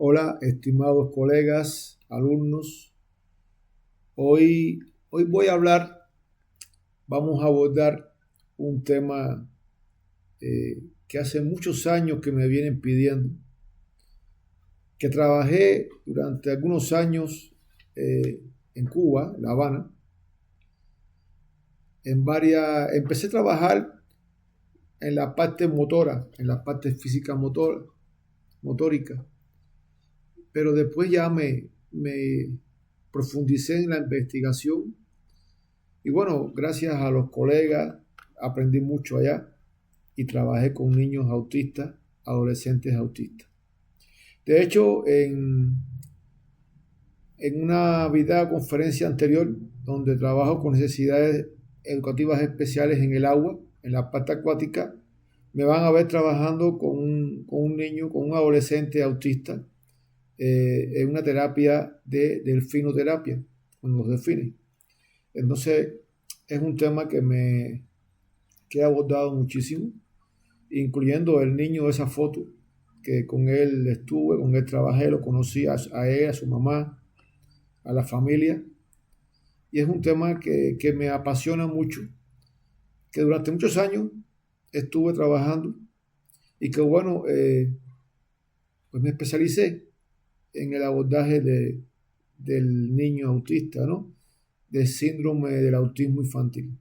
Hola, estimados colegas, alumnos. Hoy vamos a abordar un tema que hace muchos años que me vienen pidiendo, que trabajé durante algunos años en Cuba, La Habana, empecé a trabajar en la parte motora, en la parte física motórica, pero después ya me profundicé en la investigación y bueno, gracias a los colegas aprendí mucho allá y trabajé con niños autistas, adolescentes autistas. De hecho, en una videoconferencia anterior, donde trabajo con necesidades educativas especiales en el agua, en la parte acuática, me van a ver trabajando con un niño, con un adolescente autista, en una terapia de delfinoterapia, con los delfines. Entonces, es un tema que he abordado muchísimo, incluyendo el niño de esa foto, que con él estuve, con él trabajé, lo conocí a él, a su mamá, a la familia, y es un tema que me apasiona mucho, que durante muchos años estuve trabajando y que bueno, pues me especialicé en el abordaje del niño autista, ¿no? Del síndrome del autismo infantil.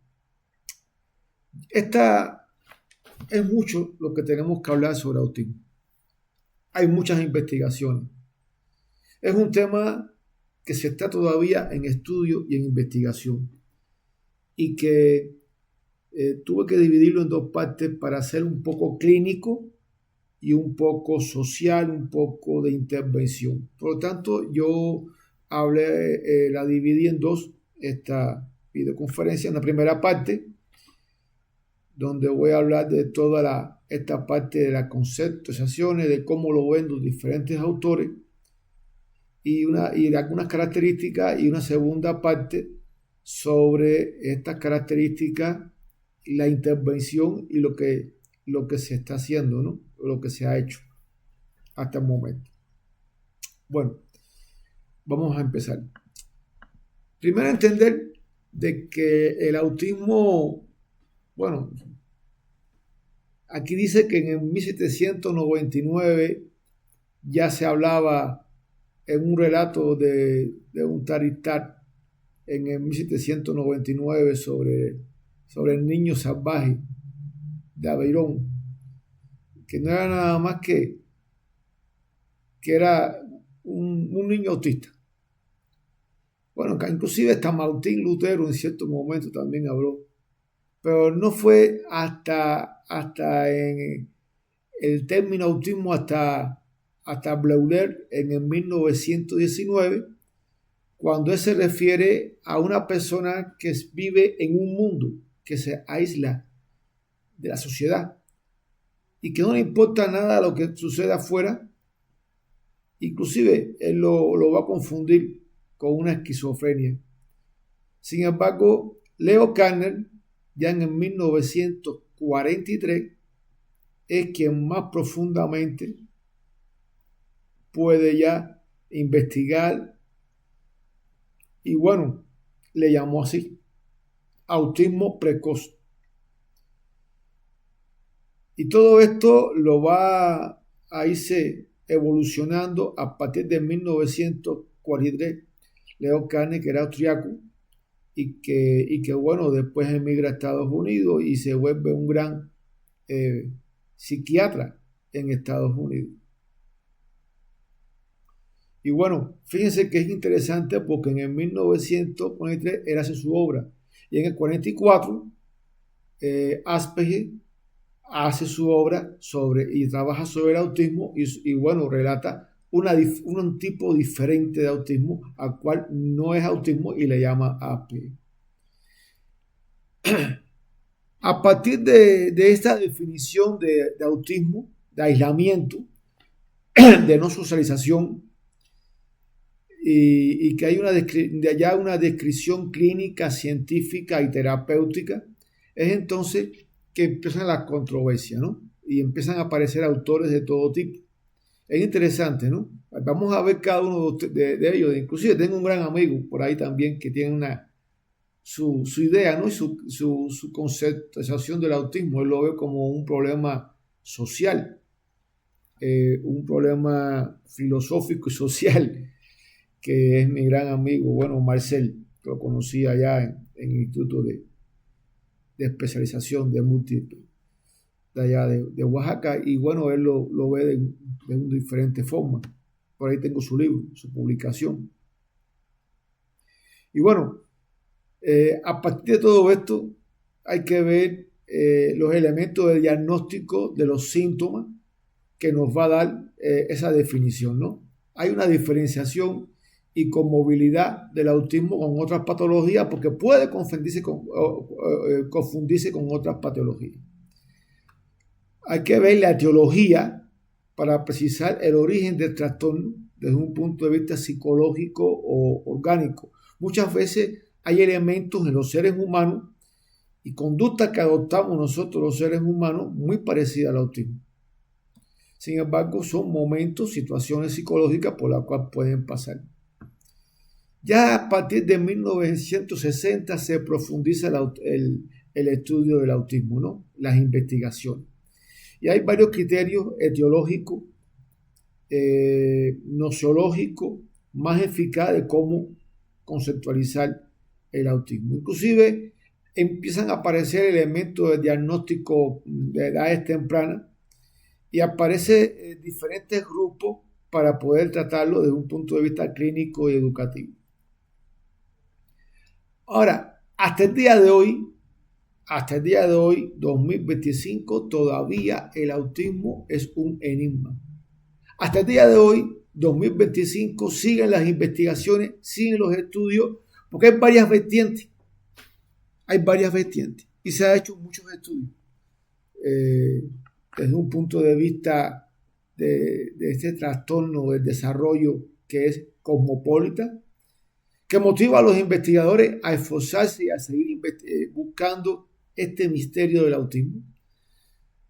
Esta es mucho lo que tenemos que hablar sobre autismo. Hay muchas investigaciones. Es un tema que se está todavía en estudio y en investigación y que tuve que dividirlo en dos partes para hacer un poco clínico y un poco social, un poco de intervención. Por lo tanto, yo la dividí en dos, esta videoconferencia. En la primera parte, donde voy a hablar de esta parte de las conceptualizaciones, de cómo lo ven los diferentes autores, y de algunas características, y una segunda parte sobre estas características, la intervención y lo que se está haciendo, ¿no? Lo que se ha hecho hasta el momento. Bueno, vamos a empezar. Primero entender de que el autismo, bueno, aquí dice que en el 1799 ya se hablaba en un relato de un Taritar en el 1799 sobre el niño salvaje de Aveirón, que no era nada más que era un niño autista. Bueno, que inclusive hasta Martín Lutero en cierto momento también habló, pero no fue hasta en el término autismo, hasta Bleuler en el 1919, cuando él se refiere a una persona que vive en un mundo, que se aísla de la sociedad y que no le importa nada lo que suceda afuera. Inclusive él lo va a confundir con una esquizofrenia. Sin embargo, Leo Kanner, ya en el 1943, es quien más profundamente puede ya investigar, y bueno, le llamó así, autismo precoz. Y todo esto lo va a irse evolucionando a partir de 1943. Leo Kanner, que era austriaco, y que bueno, después emigra a Estados Unidos y se vuelve un gran psiquiatra en Estados Unidos. Y bueno, fíjense que es interesante porque en el 1943 él hace su obra y en el 44 Asperger hace su obra y trabaja sobre el autismo y bueno, relata un tipo diferente de autismo al cual no es autismo y le llama Asperger. A partir de esta definición de autismo, de aislamiento, de no socialización, y que hay una descripción clínica, científica y terapéutica, es entonces que empiezan las controversias, ¿no? Y empiezan a aparecer autores de todo tipo. Es interesante, ¿no? Vamos a ver cada uno de ellos. Inclusive tengo un gran amigo por ahí también que tiene su idea, ¿no? Y su conceptualización del autismo. Él lo ve como un problema social, un problema filosófico y social, que es mi gran amigo, bueno, Marcel, que lo conocí allá en el Instituto de Especialización de Múltiple de allá de Oaxaca, y bueno, él lo ve de una diferente forma. Por ahí tengo su libro, su publicación. Y bueno, a partir de todo esto hay que ver los elementos de diagnóstico de los síntomas que nos va a dar esa definición, ¿no? Hay una diferenciación y conmovilidad del autismo con otras patologías porque puede confundirse con otras patologías. Hay que ver la etiología para precisar el origen del trastorno desde un punto de vista psicológico o orgánico. Muchas veces hay elementos en los seres humanos y conductas que adoptamos nosotros los seres humanos muy parecidas al autismo. Sin embargo, son momentos, situaciones psicológicas por las cuales pueden pasar. Ya a partir de 1960 se profundiza el estudio del autismo, ¿no? Las investigaciones. Y hay varios criterios etiológicos, nociológicos, más eficaces de cómo conceptualizar el autismo. Inclusive empiezan a aparecer elementos de diagnóstico de edades tempranas y aparecen diferentes grupos para poder tratarlo desde un punto de vista clínico y educativo. Ahora, hasta el día de hoy, 2025, todavía el autismo es un enigma. Hasta el día de hoy, 2025, siguen las investigaciones, siguen los estudios, porque hay varias vertientes. Y se han hecho muchos estudios. Desde un punto de vista de este trastorno del desarrollo que es cosmopolita, que motiva a los investigadores a esforzarse y a seguir buscando este misterio del autismo.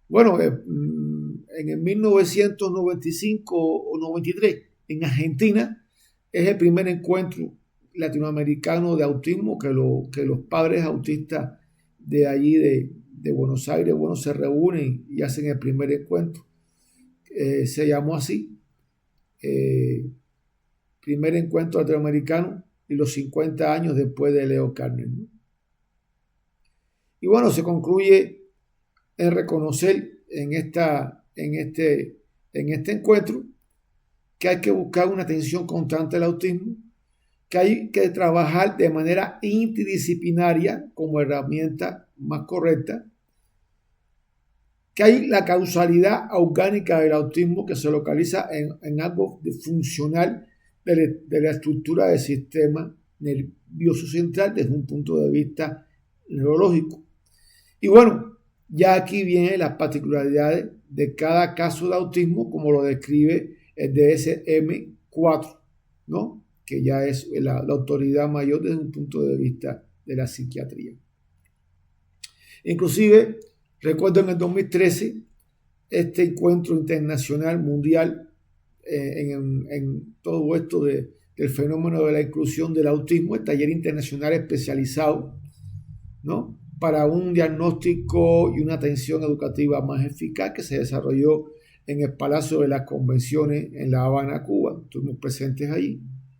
Bueno, en el 1995 o 93, en Argentina, es el primer encuentro latinoamericano de autismo que los padres autistas de allí, de Buenos Aires, bueno, se reúnen y hacen el primer encuentro. Se llamó así, primer encuentro latinoamericano y los 50 años después de Leo Carner, ¿no? Y bueno, se concluye en reconocer en este encuentro que hay que buscar una atención constante al autismo, que hay que trabajar de manera interdisciplinaria como herramienta más correcta, que hay la causalidad orgánica del autismo que se localiza en algo funcional de la estructura del sistema nervioso central desde un punto de vista neurológico. Y bueno, ya aquí vienen las particularidades de cada caso de autismo, como lo describe el DSM-4, ¿no? Que ya es la autoridad mayor desde un punto de vista de la psiquiatría. Inclusive, recuerdo en el 2013, este encuentro internacional mundial en todo esto del fenómeno de la inclusión del autismo, el taller internacional especializado, ¿no?, para un diagnóstico y una atención educativa más eficaz, que se desarrolló en el Palacio de las Convenciones en La Habana, Cuba.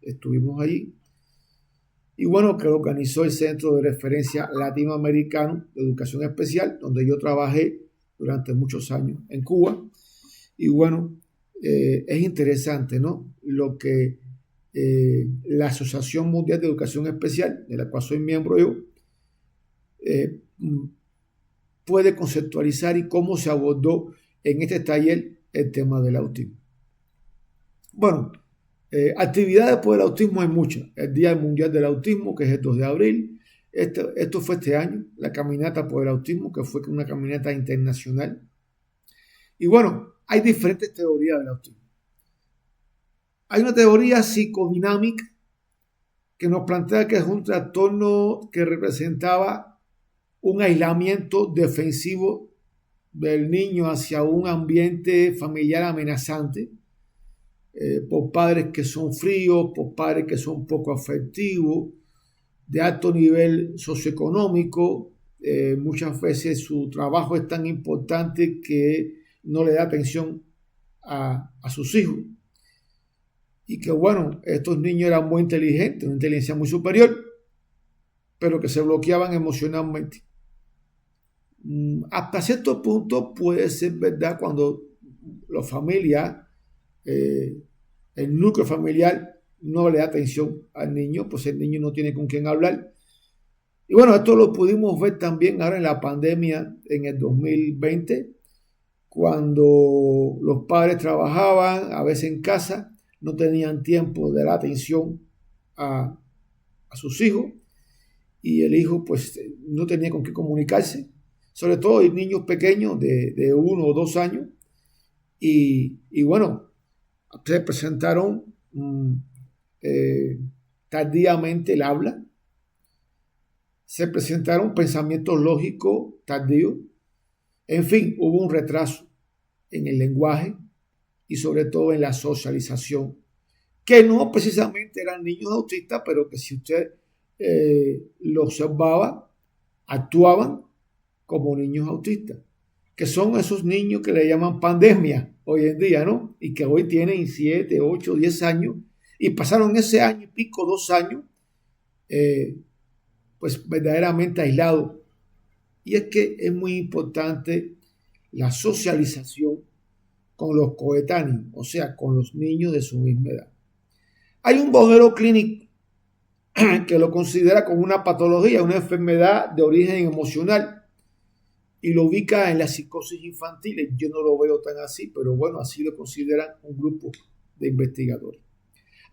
Estuvimos allí. Y bueno, que lo organizó el Centro de Referencia Latinoamericano de Educación Especial, donde yo trabajé durante muchos años en Cuba. Y bueno, es interesante, ¿no?, lo que la Asociación Mundial de Educación Especial, de la cual soy miembro yo, puede conceptualizar y cómo se abordó en este taller el tema del autismo. Bueno, actividades por el autismo hay muchas. El Día Mundial del Autismo, que es el 2 de abril. Esto fue este año, la caminata por el autismo, que fue una caminata internacional. Y bueno, hay diferentes teorías del autismo. Hay una teoría psicodinámica que nos plantea que es un trastorno que representaba un aislamiento defensivo del niño hacia un ambiente familiar amenazante, por padres que son fríos, por padres que son poco afectivos, de alto nivel socioeconómico. Muchas veces su trabajo es tan importante que no le da atención a sus hijos. Y que bueno, estos niños eran muy inteligentes, una inteligencia muy superior, pero que se bloqueaban emocionalmente. Hasta cierto punto puede ser verdad cuando la familia, el núcleo familiar no le da atención al niño, pues el niño no tiene con quién hablar. Y bueno, esto lo pudimos ver también ahora en la pandemia en el 2020, cuando los padres trabajaban, a veces en casa, no tenían tiempo de dar atención a sus hijos, y el hijo pues no tenía con qué comunicarse, sobre todo hay niños pequeños de 1 o 2 años, y bueno, se presentaron tardíamente el habla, se presentaron pensamientos lógicos tardíos, en fin, hubo un retraso en el lenguaje y sobre todo en la socialización, que no precisamente eran niños autistas, pero que si usted lo observaba, actuaban como niños autistas, que son esos niños que le llaman pandemia hoy en día, ¿no? Y que hoy tienen 7, 8, 10 años y pasaron ese año y pico, 2 años, pues verdaderamente aislados. Y es que es muy importante la socialización con los coetáneos, o sea, con los niños de su misma edad. Hay un modelo clínico que lo considera como una patología, una enfermedad de origen emocional, y lo ubica en la psicosis infantil. Yo no lo veo tan así, pero bueno, así lo consideran un grupo de investigadores.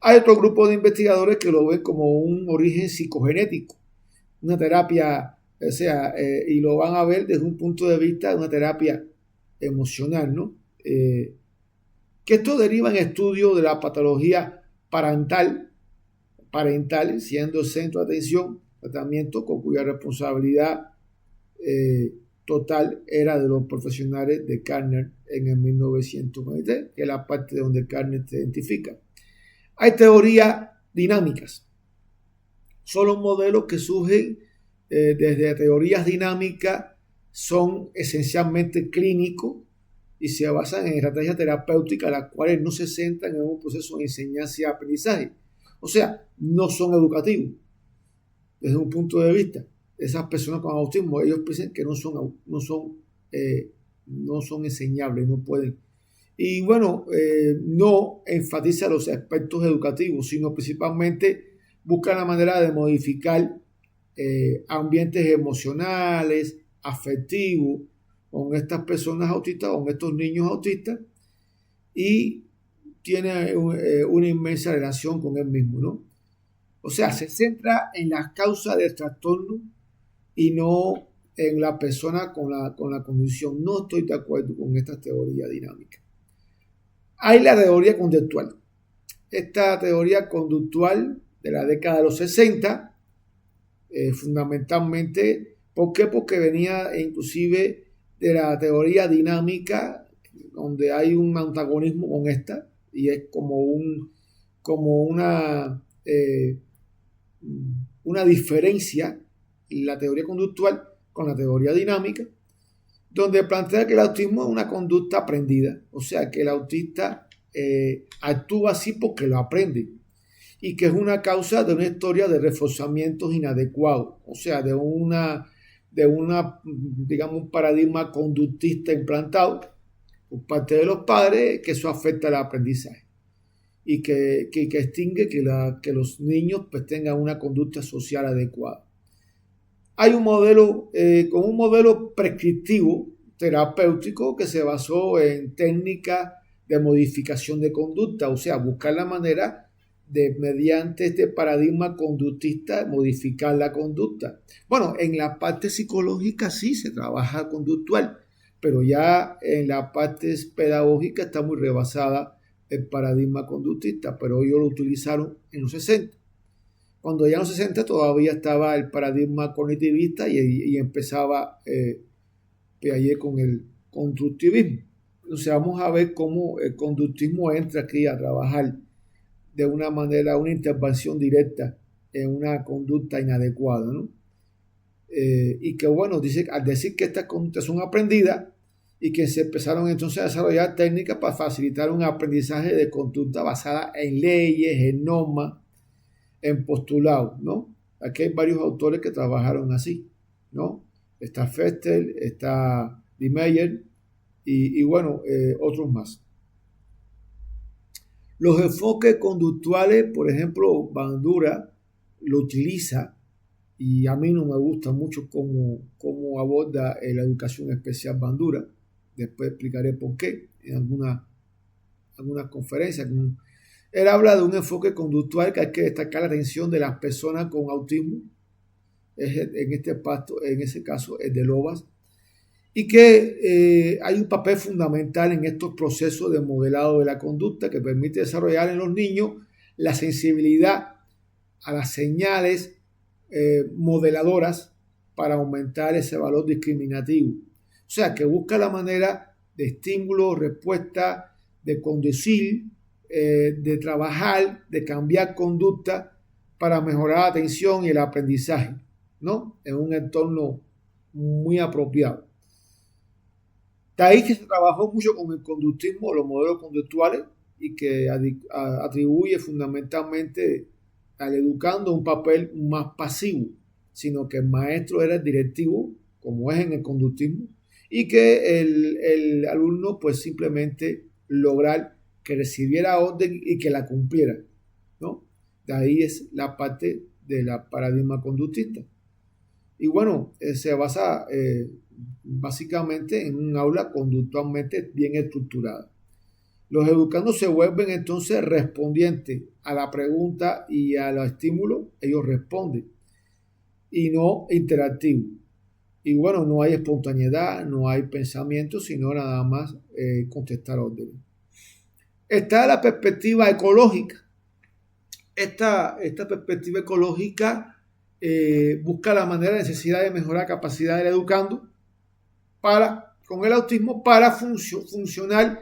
Hay otro grupo de investigadores que lo ven como un origen psicogenético, una terapia, o sea, y lo van a ver desde un punto de vista de una terapia emocional, ¿no? Que esto deriva en estudios de la patología parental, siendo el centro de atención, tratamiento con cuya responsabilidad total era de los profesionales de Carner en el 1993, que es la parte donde Carner se identifica. Hay teorías dinámicas. Son los modelos que surgen desde teorías dinámicas, son esencialmente clínicos y se basan en estrategias terapéuticas, las cuales no se centran en un proceso de enseñanza y aprendizaje. O sea, no son educativos desde un punto de vista. Esas personas con autismo, ellos piensan que no son enseñables, no pueden. Y bueno, no enfatiza los aspectos educativos, sino principalmente busca la manera de modificar ambientes emocionales, afectivos, con estas personas autistas, con estos niños autistas, y tiene una inmensa relación con él mismo, ¿no? O sea, se centra en las causas del trastorno y no en la persona con la condición. No estoy de acuerdo con esta teoría dinámica. Hay la teoría conductual. Esta teoría conductual de la década de los 60, fundamentalmente, ¿por qué? Porque venía inclusive de la teoría dinámica, donde hay un antagonismo con esta, y es como una diferencia la teoría conductual con la teoría dinámica, donde plantea que el autismo es una conducta aprendida, o sea, que el autista actúa así porque lo aprende, y que es una causa de una historia de reforzamientos inadecuados, o sea, de digamos, un paradigma conductista implantado por parte de los padres, que eso afecta al aprendizaje y que extingue que los niños pues tengan una conducta social adecuada. Hay un modelo, con un modelo prescriptivo terapéutico que se basó en técnicas de modificación de conducta, o sea, buscar la manera de, mediante este paradigma conductista, modificar la conducta. Bueno, en la parte psicológica sí se trabaja conductual, pero ya en la parte pedagógica está muy rebasada el paradigma conductista, pero ellos lo utilizaron en los 60. Cuando ya en los 60 todavía estaba el paradigma cognitivista y empezaba Piaget con el constructivismo. Entonces vamos a ver cómo el conductismo entra aquí a trabajar de una manera, una intervención directa en una conducta inadecuada, ¿no? Y que bueno, dice, al decir que estas conductas son aprendidas y que se empezaron entonces a desarrollar técnicas para facilitar un aprendizaje de conducta basada en leyes, en normas, en postulados, ¿no? Aquí hay varios autores que trabajaron así, ¿no? Está Fester, está Meyer y bueno, otros más. Los enfoques conductuales, por ejemplo, Bandura lo utiliza y a mí no me gusta mucho cómo aborda la educación especial Bandura. Después explicaré por qué en algunas conferencias. Él habla de un enfoque conductual que hay que destacar la atención de las personas con autismo, en ese caso el de Lovász, y que hay un papel fundamental en estos procesos de modelado de la conducta que permite desarrollar en los niños la sensibilidad a las señales modeladoras para aumentar ese valor discriminativo. O sea, que busca la manera de estímulo, respuesta, de conducir, de trabajar, de cambiar conducta para mejorar la atención y el aprendizaje, ¿no? En un entorno muy apropiado. De ahí que se trabajó mucho con el conductismo, los modelos conductuales, y que atribuye fundamentalmente al educando un papel más pasivo, sino que el maestro era el directivo, como es en el conductismo, y que el alumno pues simplemente lograr que recibiera orden y que la cumpliera, ¿no? De ahí es la parte de la paradigma conductista. Y bueno, se basa básicamente en un aula conductualmente bien estructurada. Los educandos se vuelven entonces respondientes a la pregunta y a los estímulos, ellos responden, y no interactivos. Y bueno, no hay espontaneidad, no hay pensamiento, sino nada más contestar órdenes. Está la perspectiva ecológica. Esta perspectiva ecológica busca la manera, la necesidad de mejorar la capacidad del educando con el autismo para funcionar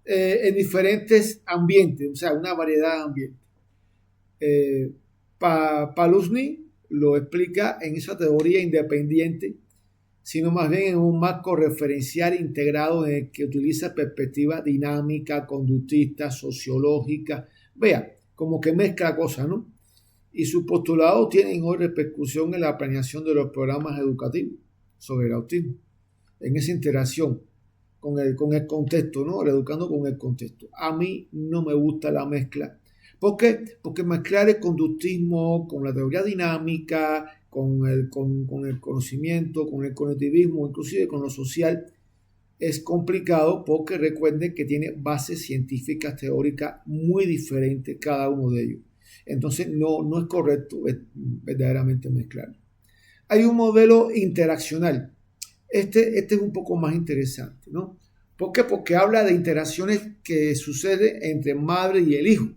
en diferentes ambientes, o sea, una variedad de ambientes. Paluzny lo explica en esa teoría independiente, sino más bien en un marco referencial integrado en el que utiliza perspectiva dinámica, conductista, sociológica. Vea, como que mezcla cosas, ¿no? Y sus postulados tienen hoy repercusión en la planeación de los programas educativos sobre el autismo, en esa interacción con el contexto, ¿no? El educando con el contexto. A mí no me gusta la mezcla. ¿Por qué? Porque mezclar el conductismo con la teoría dinámica, con el conocimiento, con el cognitivismo, inclusive con lo social, es complicado porque recuerden que tiene bases científicas teóricas muy diferentes cada uno de ellos. Entonces no es correcto verdaderamente mezclar. Hay un modelo interaccional. Este es un poco más interesante, ¿no? ¿Por qué? Porque habla de interacciones que suceden entre madre y el hijo.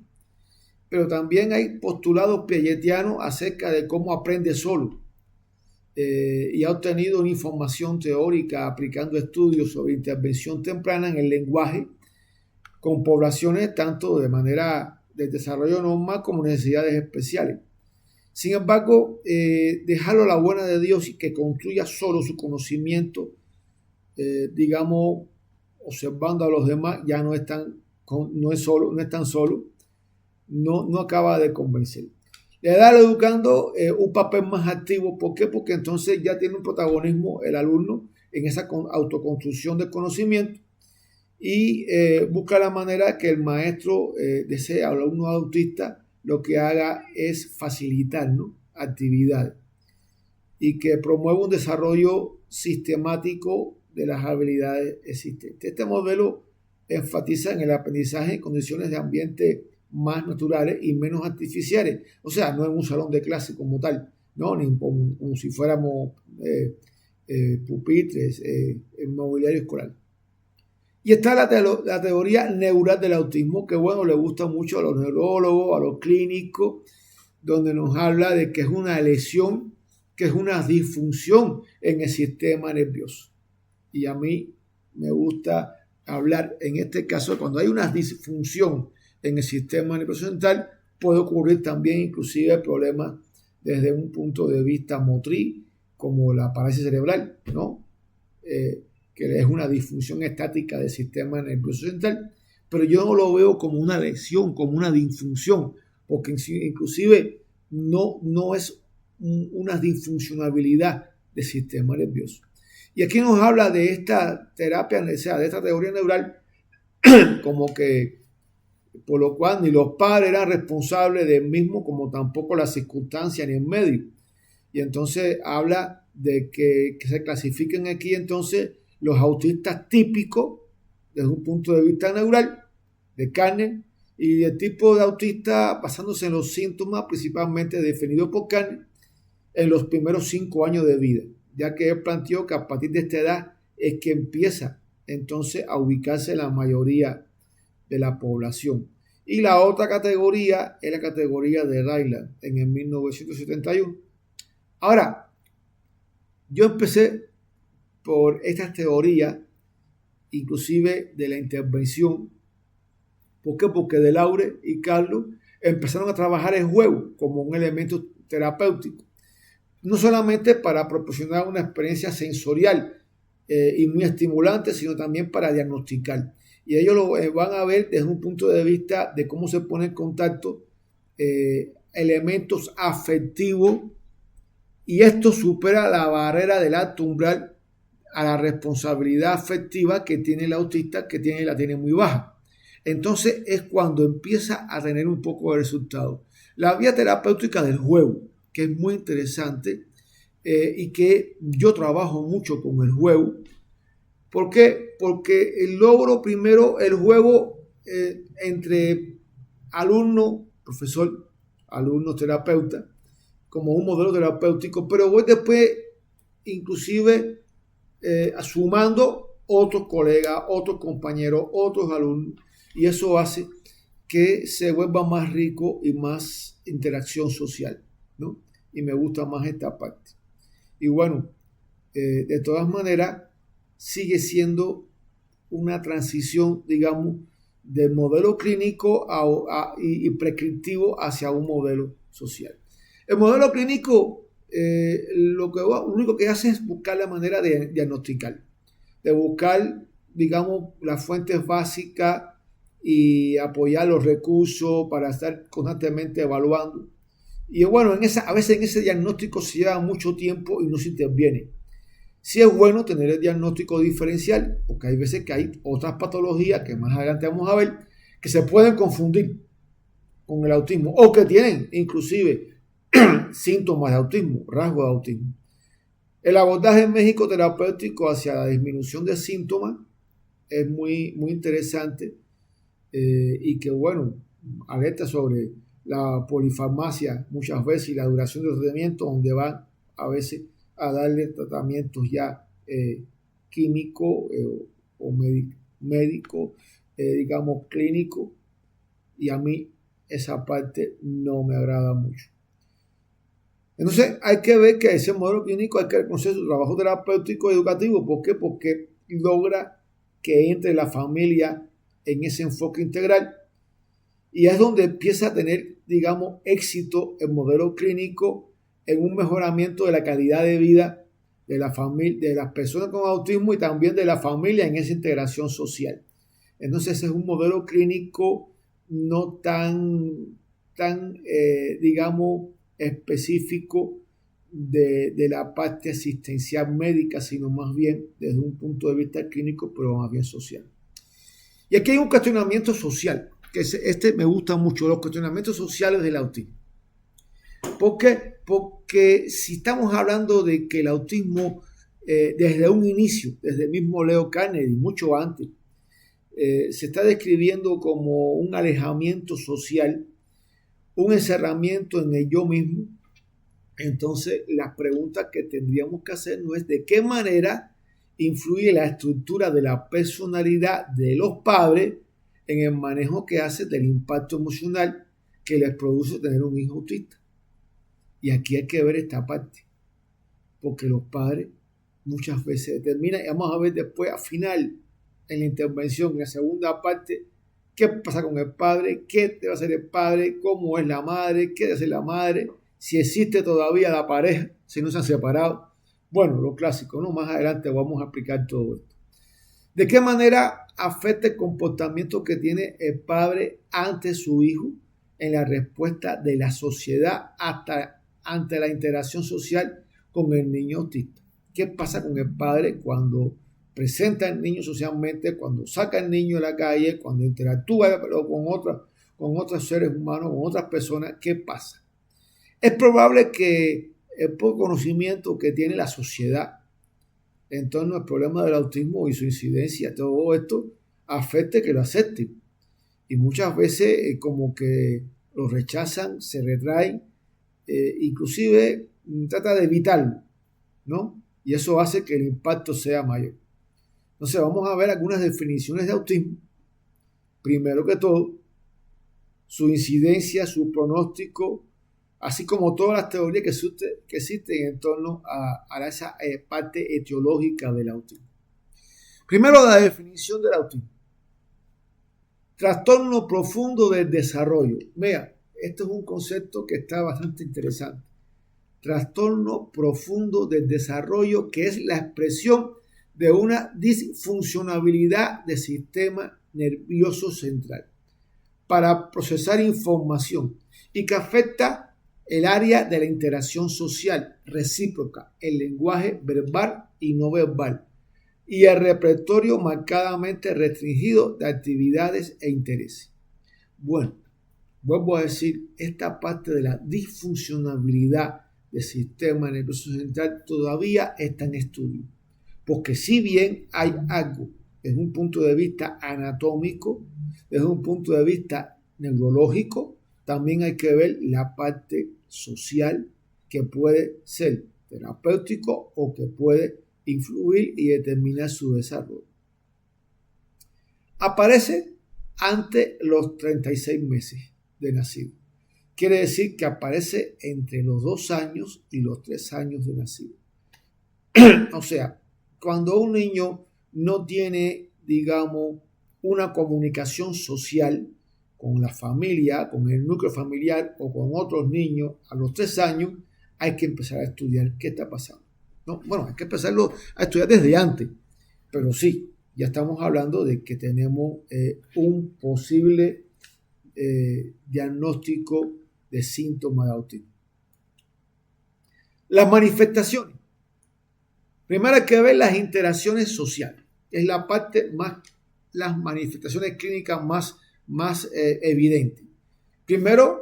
Pero también hay postulados piagetianos acerca de cómo aprende solo. Y ha obtenido una información teórica aplicando estudios sobre intervención temprana en el lenguaje con poblaciones tanto de manera de desarrollo normal como necesidades especiales. Sin embargo, dejarlo a la buena de Dios y que construya solo su conocimiento, digamos, observando a los demás, ya no es tan solo, no acaba de convencer. Le da al educando un papel más activo. ¿Por qué? Porque entonces ya tiene un protagonismo el alumno en esa autoconstrucción del conocimiento y busca la manera que el maestro desea, o el alumno autista, lo que haga es facilitar, ¿no?, actividades y que promueva un desarrollo sistemático de las habilidades existentes. Este modelo enfatiza en el aprendizaje en condiciones de ambiente más naturales y menos artificiales, o sea, no en un salón de clase como tal, ¿no?, ni como si fuéramos pupitres, en mobiliario escolar. Y está la teoría neural del autismo, que bueno, le gusta mucho a los neurólogos, a los clínicos, donde nos habla de que es una lesión, que es una disfunción en el sistema nervioso. Y a mí me gusta hablar en este caso cuando hay una disfunción en el sistema nervioso central, puede ocurrir también inclusive problemas desde un punto de vista motriz, como la parálisis cerebral, ¿no? Que es una disfunción estática del sistema nervioso central, pero yo no lo veo como una lesión, como una disfunción, porque inclusive no es una disfuncionabilidad del sistema nervioso. Y aquí nos habla de esta terapia, o sea, de esta teoría neural, como que por lo cual ni los padres eran responsables del mismo, como tampoco las circunstancias ni el medio. Y entonces habla de que se clasifiquen aquí entonces los autistas típicos desde un punto de vista neural, de Carner, y el tipo de autista basándose en los síntomas principalmente definidos por Carner en los primeros 5 años de vida, ya que él planteó que a partir de esta edad es que empieza entonces a ubicarse la mayoría de la población. Y la otra categoría es la categoría de Ryland en el 1971. Ahora, yo empecé por estas teorías, inclusive de la intervención. ¿Por qué? Porque Delaure y Carlos empezaron a trabajar el juego como un elemento terapéutico. No solamente para proporcionar una experiencia sensorial y muy estimulante, sino también para diagnosticar. Y ellos lo van a ver desde un punto de vista de cómo se pone en contacto elementos afectivos, y esto supera la barrera del alto umbral a la responsabilidad afectiva que tiene el autista, que la tiene muy baja. Entonces es cuando empieza a tener un poco de resultado. La vía terapéutica del juego, que es muy interesante y que yo trabajo mucho con el juego. ¿Por qué? Porque logro primero el juego entre alumno, profesor, alumno, terapeuta, como un modelo terapéutico, pero voy después inclusive sumando otros colegas, otros compañeros, otros alumnos, y eso hace que se vuelva más rico y más interacción social, ¿no? Y me gusta más esta parte. Y bueno, de todas maneras, sigue siendo una transición, digamos, del modelo clínico y prescriptivo hacia un modelo social. El modelo clínico lo único que hace es buscar la manera de diagnosticar, de buscar, digamos, las fuentes básicas y apoyar los recursos para estar constantemente evaluando. Y bueno, a veces en ese diagnóstico se lleva mucho tiempo y no se interviene. Sí es bueno tener el diagnóstico diferencial, porque hay veces que hay otras patologías que más adelante vamos a ver que se pueden confundir con el autismo o que tienen inclusive síntomas de autismo, rasgos de autismo. El abordaje en México terapéutico hacia la disminución de síntomas es muy, muy interesante y que, bueno, alerta sobre la polifarmacia muchas veces y la duración del tratamiento, donde van a veces a darle tratamientos ya químicos o médicos, digamos, clínicos, y a mí esa parte no me agrada mucho. Entonces hay que ver que ese modelo clínico hay que reconocer su trabajo terapéutico y educativo. ¿Por qué? Porque logra que entre la familia en ese enfoque integral, y es donde empieza a tener, digamos, éxito el modelo clínico en un mejoramiento de la calidad de vida de la familia, de las personas con autismo y también de la familia en esa integración social. Entonces ese es un modelo clínico no tan digamos, específico de la parte asistencial médica, sino más bien desde un punto de vista clínico, pero más bien social. Y aquí hay un cuestionamiento social, que me gusta mucho, los cuestionamientos sociales del autismo. ¿Por qué? Porque si estamos hablando de que el autismo, desde un inicio, desde el mismo Leo Carnegie, mucho antes, se está describiendo como un alejamiento social, un encerramiento en el yo mismo. Entonces, las preguntas que tendríamos que hacer no es de qué manera influye la estructura de la personalidad de los padres en el manejo que hacen del impacto emocional que les produce tener un hijo autista. Y aquí hay que ver esta parte, porque los padres muchas veces determinan, y vamos a ver después al final en la intervención, en la segunda parte, qué pasa con el padre, qué debe hacer el padre, cómo es la madre, qué debe hacer la madre, si existe todavía la pareja, si no se han separado. Bueno, lo clásico, ¿no? Más adelante vamos a explicar todo esto. ¿De qué manera afecta el comportamiento que tiene el padre ante su hijo en la respuesta de la sociedad ante la interacción social con el niño autista? ¿Qué pasa con el padre cuando presenta al niño socialmente, cuando saca al niño a la calle, cuando interactúa con otros seres humanos, con otras personas? ¿Qué pasa? Es probable que el poco conocimiento que tiene la sociedad en torno al problema del autismo y su incidencia, todo esto afecte que lo acepten. Y muchas veces como que lo rechazan, se retraen, inclusive trata de evitarlo, ¿no? Y eso hace que el impacto sea mayor. Entonces vamos a ver algunas definiciones de autismo. Primero que todo, su incidencia, su pronóstico, así como todas las teorías que existen en torno a esa parte etiológica del autismo. Primero, la definición del autismo. Trastorno profundo del desarrollo. Vea, esto es un concepto que está bastante interesante. Trastorno profundo del desarrollo, que es la expresión de una disfuncionalidad del sistema nervioso central para procesar información y que afecta el área de la interacción social recíproca, el lenguaje verbal y no verbal, y el repertorio marcadamente restringido de actividades e intereses. Bueno, vuelvo a decir, esta parte de la disfuncionalidad del sistema nervioso central todavía está en estudio, porque si bien hay algo desde un punto de vista anatómico, desde un punto de vista neurológico, también hay que ver la parte social que puede ser terapéutico o que puede influir y determinar su desarrollo. Aparece ante los 36 meses de nacido. Quiere decir que aparece entre los 2 años y los 3 años de nacido. O sea, cuando un niño no tiene, digamos, una comunicación social con la familia, con el núcleo familiar o con otros niños a los 3 años, hay que empezar a estudiar qué está pasando. No, bueno, hay que empezarlo a estudiar desde antes, pero sí, ya estamos hablando de que tenemos un posible diagnóstico de síntomas de autismo. Las manifestaciones. Primero hay que ver las interacciones sociales. Es la parte más, las manifestaciones clínicas más evidentes. Primero,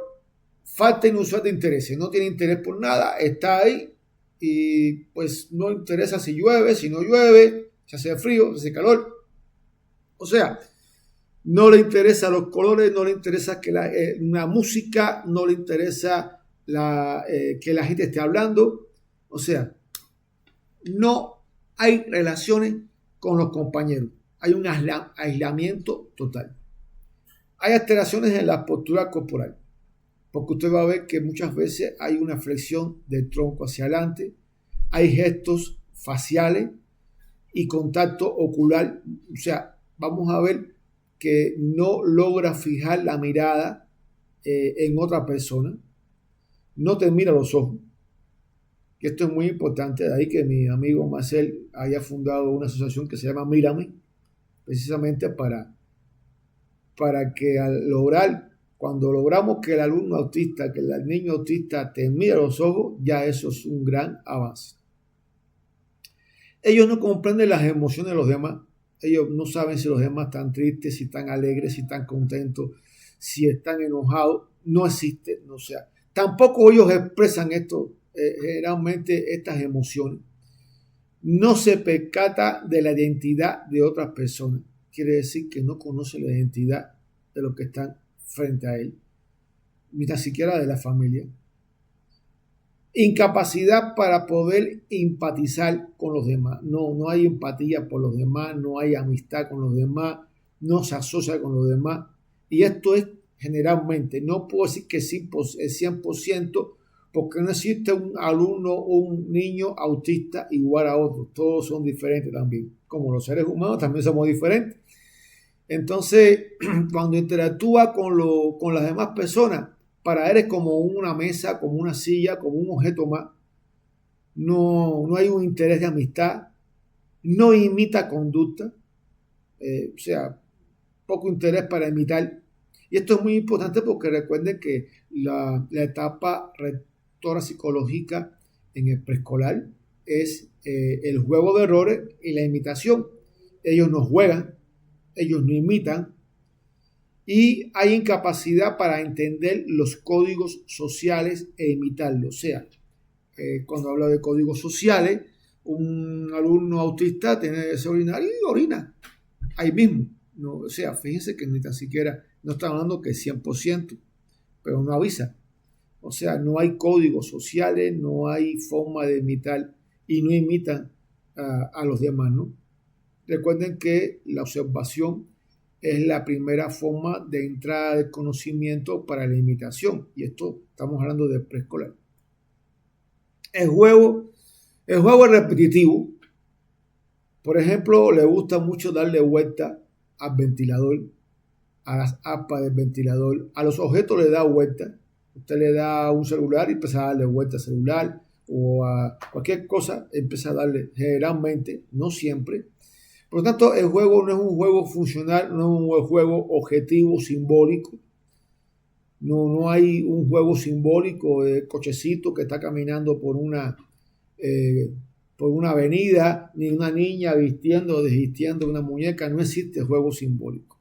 falta inusual de interés. No tiene interés por nada, está ahí y pues no interesa si llueve, si no llueve, si hace frío, si hace calor. O sea, no le interesa los colores, no le interesa que la música, no le interesa que la gente esté hablando. O sea, no hay relaciones con los compañeros. Hay un aislamiento total. Hay alteraciones en la postura corporal, porque usted va a ver que muchas veces hay una flexión del tronco hacia adelante, hay gestos faciales y contacto ocular. O sea, vamos a ver que no logra fijar la mirada en otra persona, no te mira a los ojos. Y esto es muy importante, de ahí que mi amigo Marcel haya fundado una asociación que se llama Mírame, precisamente para que cuando logramos que el alumno autista, que el niño autista te mire a los ojos, ya eso es un gran avance. Ellos no comprenden las emociones de los demás. Ellos no saben si los demás están tristes, si están alegres, si están contentos, si están enojados. No existe, o sea, tampoco ellos expresan esto, generalmente estas emociones. No se percata de la identidad de otras personas. Quiere decir que no conoce la identidad de los que están frente a él, ni tan siquiera de la familia. Incapacidad para poder empatizar con los demás. No hay empatía por los demás, no hay amistad con los demás, no se asocia con los demás. Y esto es generalmente, no puedo decir que es 100%, porque no existe un alumno o un niño autista igual a otro. Todos son diferentes también, como los seres humanos también somos diferentes. Entonces, cuando interactúa con las demás personas, para él es como una mesa, como una silla, como un objeto más. No hay un interés de amistad, no imita conducta, o sea, poco interés para imitar. Y esto es muy importante porque recuerden que la etapa rectora psicológica en el preescolar es el juego de errores y la imitación. Ellos no juegan, ellos no imitan, y hay incapacidad para entender los códigos sociales e imitarlos. O sea, cuando hablo de códigos sociales, un alumno autista tiene que orinar y orina ahí mismo. No, o sea, fíjense que ni tan siquiera, no está hablando que 100%, pero no avisa. O sea, no hay códigos sociales, no hay forma de imitar y no imitan a los demás, ¿no? Recuerden que la observación es la primera forma de entrada de conocimiento para la imitación. Y esto estamos hablando de preescolar. El juego es repetitivo. Por ejemplo, le gusta mucho darle vuelta al ventilador, a las aspas del ventilador, a los objetos le da vuelta. Usted le da un celular y empieza a darle vuelta al celular, o a cualquier cosa empieza a darle, generalmente, no siempre. Por lo tanto, el juego no es un juego funcional, no es un juego objetivo, simbólico. No hay un juego simbólico de cochecito que está caminando por una avenida, ni una niña vistiendo o desvistiendo una muñeca. No existe juego simbólico.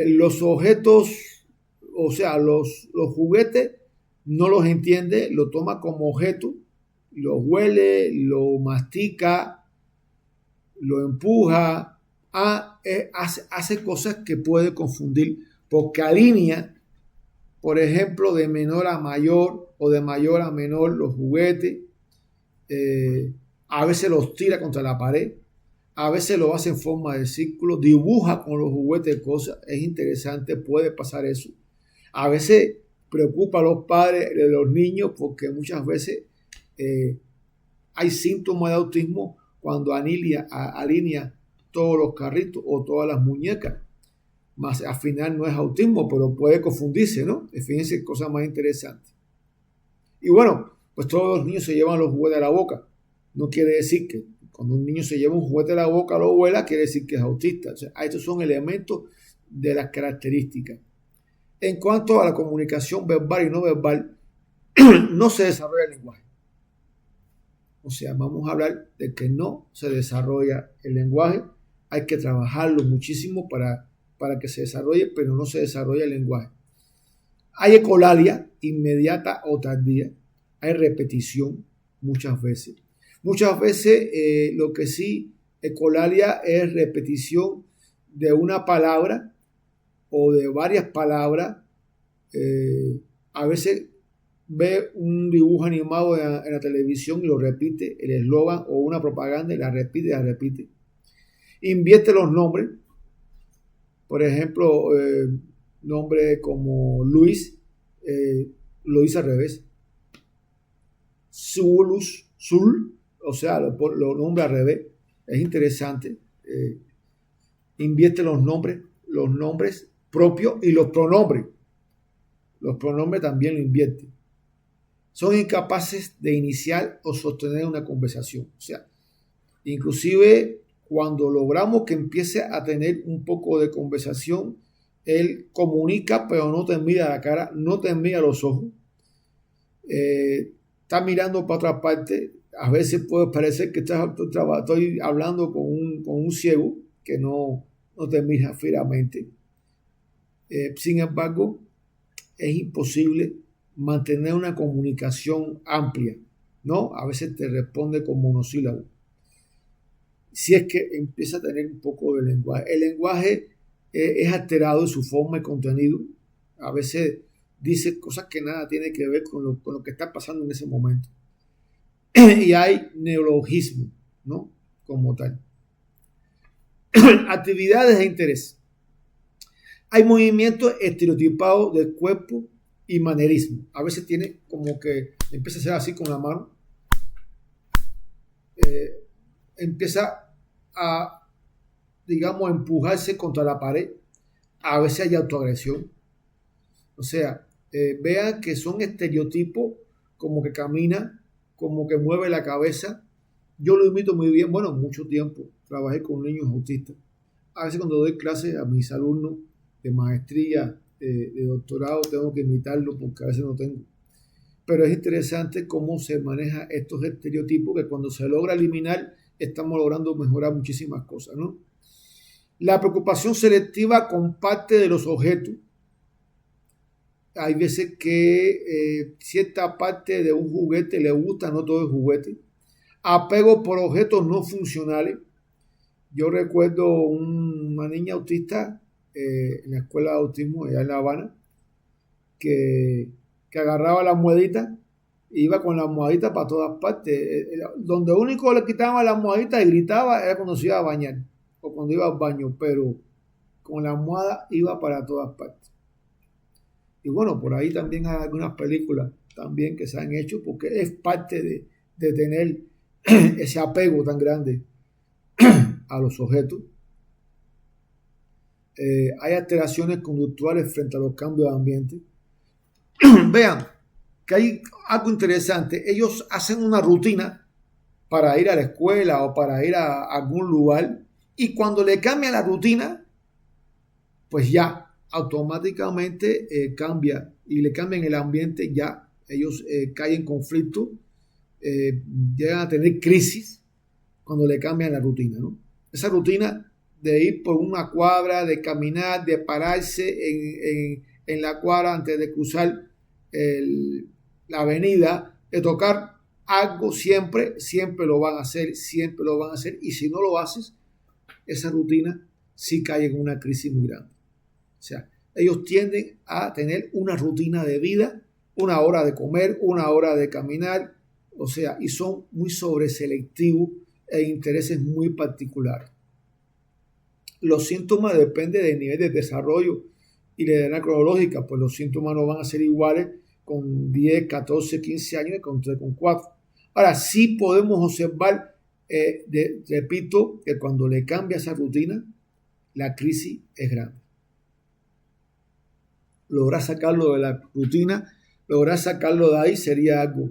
Los objetos, o sea, los juguetes, no los entiende, lo toma como objeto, lo huele, lo mastica, lo empuja, hace cosas que puede confundir, porque alinea, por ejemplo, de menor a mayor o de mayor a menor los juguetes. A veces los tira contra la pared, a veces lo hace en forma de círculo, dibuja con los juguetes cosas. Es interesante, puede pasar eso. A veces preocupa a los padres de los niños porque muchas veces hay síntomas de autismo cuando alinea todos los carritos o todas las muñecas. Más al final no es autismo, pero puede confundirse, ¿no? Fíjense, cosa más interesante. Y bueno, pues todos los niños se llevan los juguetes a la boca. No quiere decir que cuando un niño se lleva un juguete a la boca, lo vuela, quiere decir que es autista. O sea, estos son elementos de las características. En cuanto a la comunicación verbal y no verbal, no se desarrolla el lenguaje. O sea, vamos a hablar de que no se desarrolla el lenguaje. Hay que trabajarlo muchísimo para que se desarrolle, pero no se desarrolla el lenguaje. Hay ecolalia inmediata o tardía. Hay repetición muchas veces. Muchas veces lo que sí, ecolalia es repetición de una palabra o de varias palabras. A veces ve un dibujo animado en la televisión y lo repite, el eslogan o una propaganda y la repite. Invierte los nombres. Por ejemplo, nombre como Luis, lo dice al revés. Sul, o sea, lo nombra al revés. Es interesante. Invierte los nombres propios y los pronombres. Los pronombres también lo invierte. Son incapaces de iniciar o sostener una conversación. O sea, inclusive cuando logramos que empiece a tener un poco de conversación, él comunica, pero no te mira a la cara, no te mira a los ojos. Está mirando para otra parte. A veces puede parecer que estoy hablando con un ciego que no te mira fieramente. Sin embargo, es imposible mantener una comunicación amplia, ¿no? A veces te responde con monosílabos. Si es que empieza a tener un poco de lenguaje. El lenguaje es alterado en su forma y contenido. A veces dice cosas que nada tiene que ver con lo que está pasando en ese momento. Y hay neologismo, ¿no? Como tal. Actividades de interés. Hay movimientos estereotipados del cuerpo y manerismo. A veces tiene como que empieza a hacer así con la mano. Empieza a, digamos, empujarse contra la pared. A veces hay autoagresión. O sea, vean que son estereotipos como que camina, como que mueve la cabeza. Yo lo imito muy bien, bueno, mucho tiempo trabajé con niños autistas. A veces cuando doy clases a mis alumnos de maestría, de doctorado, tengo que imitarlo porque a veces no tengo. Pero es interesante cómo se manejan estos estereotipos que cuando se logra eliminar, estamos logrando mejorar muchísimas cosas, ¿no? La preocupación selectiva comparte de los objetos. Hay veces que cierta parte de un juguete le gusta, no todo el juguete. Apego por objetos no funcionales. Yo recuerdo una niña autista en la escuela de autismo allá en La Habana que agarraba la almohadita e iba con la almohadita para todas partes. Donde único le quitaba la almohadita y gritaba era cuando se iba a bañar o cuando iba al baño, pero con la almohada iba para todas partes. Y bueno, por ahí también hay algunas películas también que se han hecho porque es parte de tener ese apego tan grande a los objetos. Hay alteraciones conductuales frente a los cambios de ambiente. Vean que hay algo interesante. Ellos hacen una rutina para ir a la escuela o para ir a algún lugar y cuando le cambian la rutina, pues ya automáticamente cambia y le cambian el ambiente, ya ellos caen en conflicto, llegan a tener crisis cuando le cambian la rutina, ¿no? Esa rutina de ir por una cuadra, de caminar, de pararse en la cuadra antes de cruzar la avenida, de tocar algo siempre lo van a hacer, y si no lo haces, esa rutina sí cae en una crisis muy grande. O sea, ellos tienden a tener una rutina de vida, una hora de comer, una hora de caminar, o sea, y son muy sobreselectivos e intereses muy particulares. Los síntomas dependen del nivel de desarrollo y de edad cronológica, pues los síntomas no van a ser iguales con 10, 14, 15 años que con 3, con 4. Ahora, sí podemos observar, repito, que cuando le cambia esa rutina, la crisis es grande. Lograr sacarlo de la rutina, lograr sacarlo de ahí sería algo.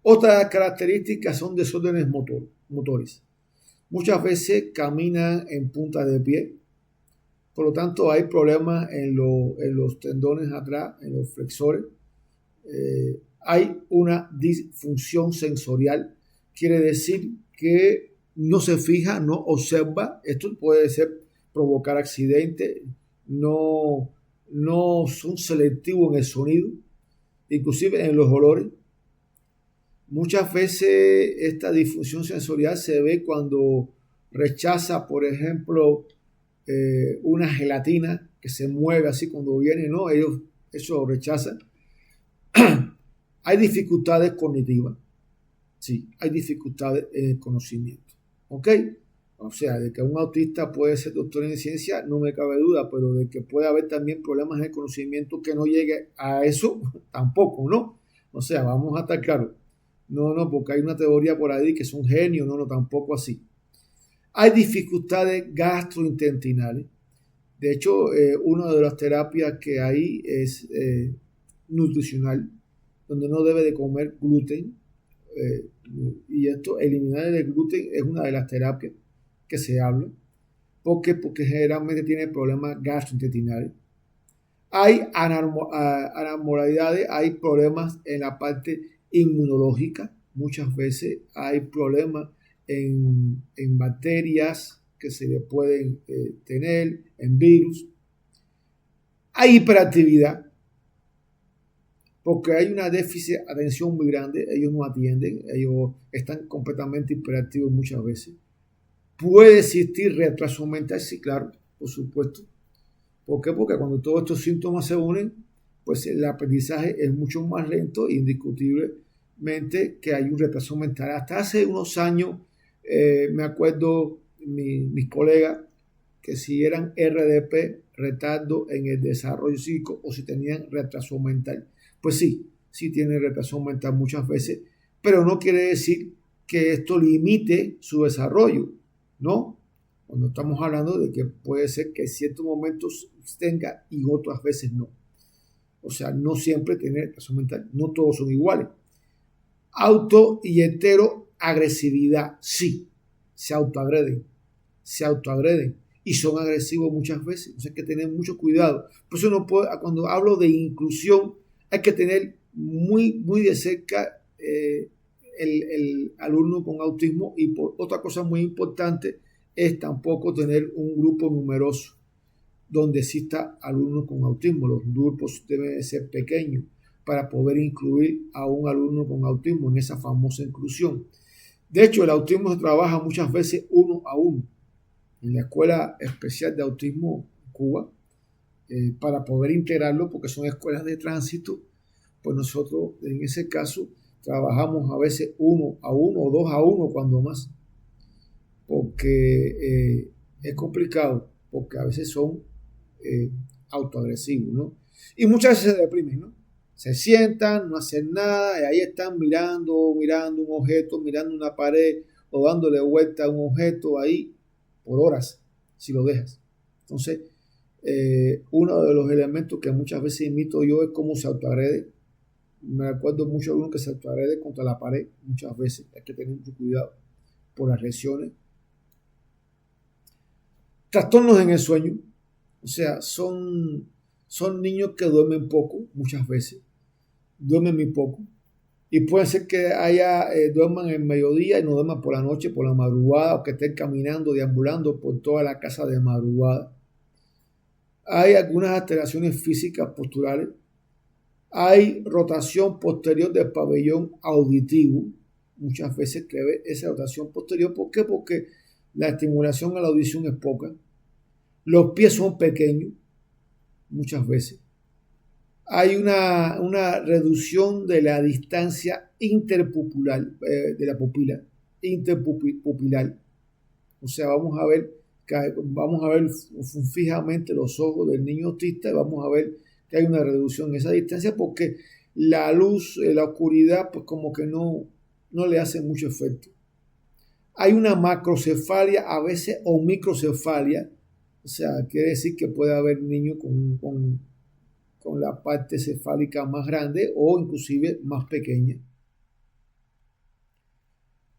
Otras características son desórdenes motores. Muchas veces caminan en punta de pie, por lo tanto hay problemas en los tendones atrás, en los flexores. Hay una disfunción sensorial, quiere decir que no se fija, no observa. Esto puede ser provocar accidentes, no son selectivos en el sonido, inclusive en los olores. Muchas veces esta disfunción sensorial se ve cuando rechaza, por ejemplo, una gelatina que se mueve así cuando viene, ¿no? Ellos eso lo rechazan. Hay dificultades cognitivas. Sí, hay dificultades en el conocimiento. ¿Ok? O sea, de que un autista puede ser doctor en ciencia, no me cabe duda, pero de que puede haber también problemas en el conocimiento que no llegue a eso, tampoco, ¿no? O sea, vamos a estar claros. No, porque hay una teoría por ahí que son genios, no, tampoco así. Hay dificultades gastrointestinales. De hecho, una de las terapias que hay es nutricional, donde no debe de comer gluten. Y esto, eliminar el gluten es una de las terapias que se habla. ¿Por qué? Porque generalmente tiene problemas gastrointestinales. Hay anormalidades, hay problemas en la parte inmunológica. Muchas veces hay problemas en bacterias que se le pueden tener, en virus. Hay hiperactividad, porque hay una déficit de atención muy grande. Ellos no atienden, ellos están completamente hiperactivos muchas veces. Puede existir retraso mental, sí, claro, por supuesto. ¿Por qué? Porque cuando todos estos síntomas se unen, pues el aprendizaje es mucho más lento e indiscutiblemente que hay un retraso mental. Hasta hace unos años, me acuerdo mis colegas que si eran RDP, retardo en el desarrollo psíquico, o si tenían retraso mental. Pues sí tienen retraso mental muchas veces, pero no quiere decir que esto limite su desarrollo, ¿no? estamos hablando de que puede ser que en ciertos momentos tenga y otras veces no. O sea, no siempre tener retraso mental, no todos son iguales. Auto y heteroagresividad, sí, se autoagreden y son agresivos muchas veces. Entonces hay que tener mucho cuidado. Por eso no puedo, cuando hablo de inclusión, hay que tener muy de cerca el alumno con autismo, y otra cosa muy importante es tampoco tener un grupo numeroso donde exista alumnos con autismo. Los grupos deben ser pequeños para poder incluir a un alumno con autismo en esa famosa inclusión. De hecho, el autismo se trabaja muchas veces uno a uno. En la Escuela Especial de Autismo en Cuba, para poder integrarlo, porque son escuelas de tránsito, pues nosotros en ese caso trabajamos a veces uno a uno o dos a uno cuando más, porque es complicado, porque a veces son autoagresivos, ¿no? Y muchas veces se deprimen, ¿no? Se sientan, no hacen nada, y ahí están mirando un objeto, mirando una pared o dándole vuelta a un objeto ahí por horas, si lo dejas. Entonces, uno de los elementos que muchas veces imito yo es cómo se autoagrede. Me acuerdo mucho de uno que se autoagrede contra la pared muchas veces. Hay que tener mucho cuidado por las lesiones. Trastornos en el sueño. O sea, son niños que duermen poco, muchas veces. Duermen muy poco. Y puede ser que duerman en el mediodía y no duerman por la noche, por la madrugada, o que estén caminando, deambulando por toda la casa de madrugada. Hay algunas alteraciones físicas posturales. Hay rotación posterior del pabellón auditivo. Muchas veces que ve esa rotación posterior. ¿Por qué? Porque la estimulación a la audición es poca. Los pies son pequeños, muchas veces. Hay una reducción de la distancia interpupilar, de la pupila, interpupilar. O sea, vamos a ver fijamente los ojos del niño autista y vamos a ver que hay una reducción en esa distancia, porque la luz, la oscuridad, pues como que no le hace mucho efecto. Hay una macrocefalia a veces o microcefalia, o sea, quiere decir que puede haber niños con la parte cefálica más grande o inclusive más pequeña.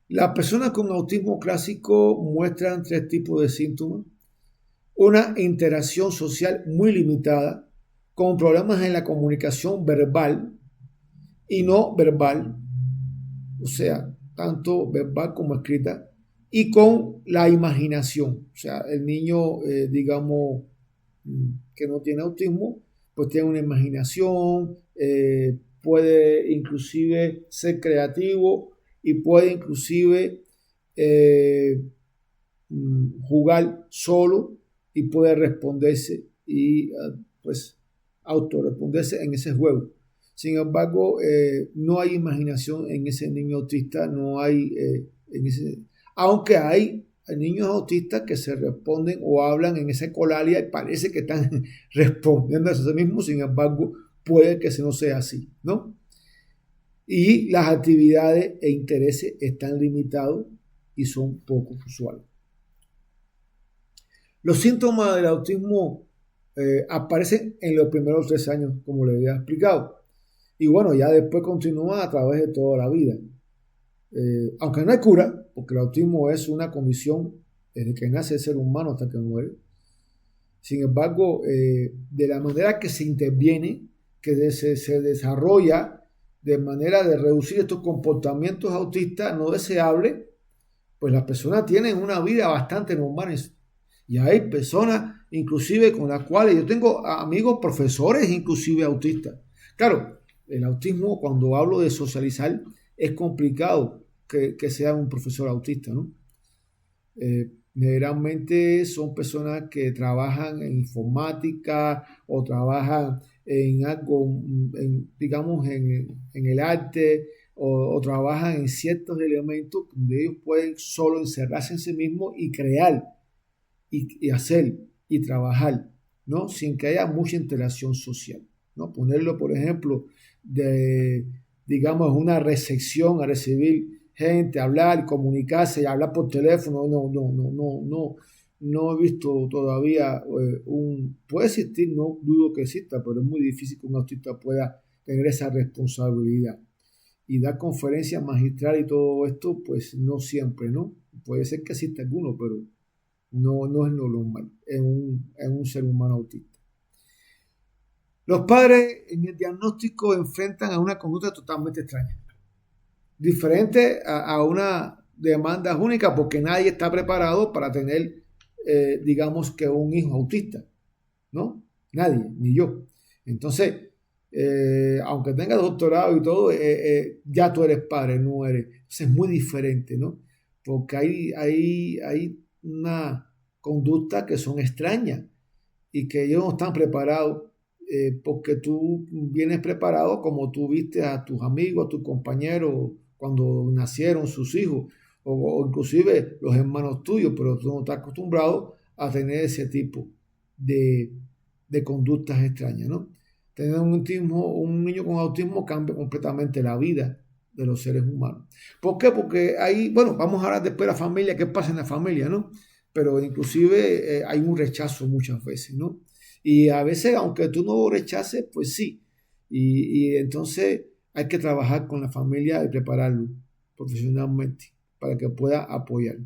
Las personas con autismo clásico muestran 3 tipos de síntomas. Una interacción social muy limitada, con problemas en la comunicación verbal y no verbal, o sea, tanto verbal como escrita, y con la imaginación. O sea, el niño, digamos, que no tiene autismo, pues tiene una imaginación, puede inclusive ser creativo y puede inclusive jugar solo y puede responderse y pues autorresponderse en ese juego. Sin embargo, no hay imaginación en ese niño autista, no hay aunque hay niños autistas que se responden o hablan en esa ecolalia y parece que están respondiendo a sí mismos, sin embargo, puede que no sea así, ¿no? Y las actividades e intereses están limitados y son poco usuales. Los síntomas del autismo aparecen en los primeros 3 años, como les había explicado. Y bueno, ya después continúan a través de toda la vida. Aunque no hay cura, porque el autismo es una condición desde que nace el ser humano hasta que muere. Sin embargo, de la manera que se interviene, que se desarrolla de manera de reducir estos comportamientos autistas no deseables, pues las personas tienen una vida bastante normal. Y hay personas inclusive con las cuales yo tengo amigos profesores inclusive autistas. Claro, el autismo, cuando hablo de socializar, es complicado que sea un profesor autista, ¿no? Generalmente son personas que trabajan en informática o trabajan en algo, digamos, en el arte o trabajan en ciertos elementos donde ellos pueden solo encerrarse en sí mismos y crear y hacer y trabajar, ¿no? Sin que haya mucha interacción social, ¿no? Ponerlo, por ejemplo, digamos, una recepción a recibir gente, hablar, comunicarse, hablar por teléfono, no. no he visto todavía puede existir, no dudo que exista, pero es muy difícil que un autista pueda tener esa responsabilidad. Y dar conferencias magistrales y todo esto, pues no siempre, ¿no? Puede ser que exista alguno, pero no es lo normal en un ser humano autista. Los padres en el diagnóstico enfrentan a una conducta totalmente extraña, diferente a una demanda única, porque nadie está preparado para tener, digamos que un hijo autista, ¿no? Nadie, ni yo. Entonces, aunque tengas doctorado y todo, ya tú eres padre, no eres. Entonces es muy diferente, ¿no? Porque hay una conducta que son extrañas y que ellos no están preparados, porque tú vienes preparado como tú viste a tus amigos, a tus compañeros cuando nacieron sus hijos, o inclusive los hermanos tuyos, pero tú no estás acostumbrado a tener ese tipo de conductas extrañas, ¿no? Tener un niño con autismo cambia completamente la vida de los seres humanos. ¿Por qué? Porque ahí, bueno, vamos a hablar después de la familia, qué pasa en la familia, ¿no? Pero inclusive hay un rechazo muchas veces, ¿no? Y a veces, aunque tú no rechaces, pues sí. Y entonces hay que trabajar con la familia y prepararlo profesionalmente para que pueda apoyar.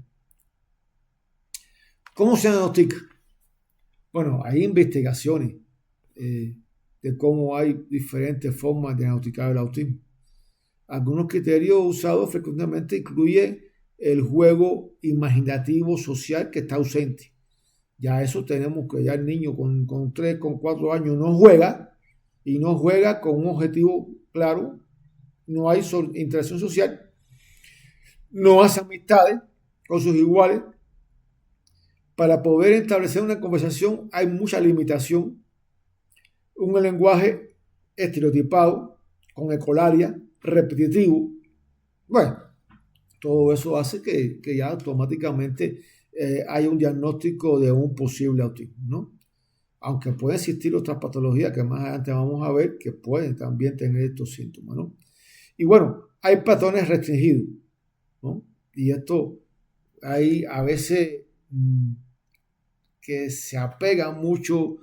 ¿Cómo se diagnostica? Bueno, hay investigaciones de cómo hay diferentes formas de diagnosticar el autismo. Algunos criterios usados frecuentemente incluyen el juego imaginativo social que está ausente. Ya eso tenemos que ya el niño con 3, con 4 años no juega y no juega con un objetivo claro, no hay interacción social, no hace amistades con sus iguales. Para poder establecer una conversación hay mucha limitación, un lenguaje estereotipado, con ecolalia, repetitivo. Bueno, todo eso hace que ya automáticamente haya un diagnóstico de un posible autismo, ¿no? Aunque pueden existir otras patologías que más adelante vamos a ver que pueden también tener estos síntomas, ¿no? Y bueno, hay patrones restringidos, ¿no? Y esto hay a veces que se apegan mucho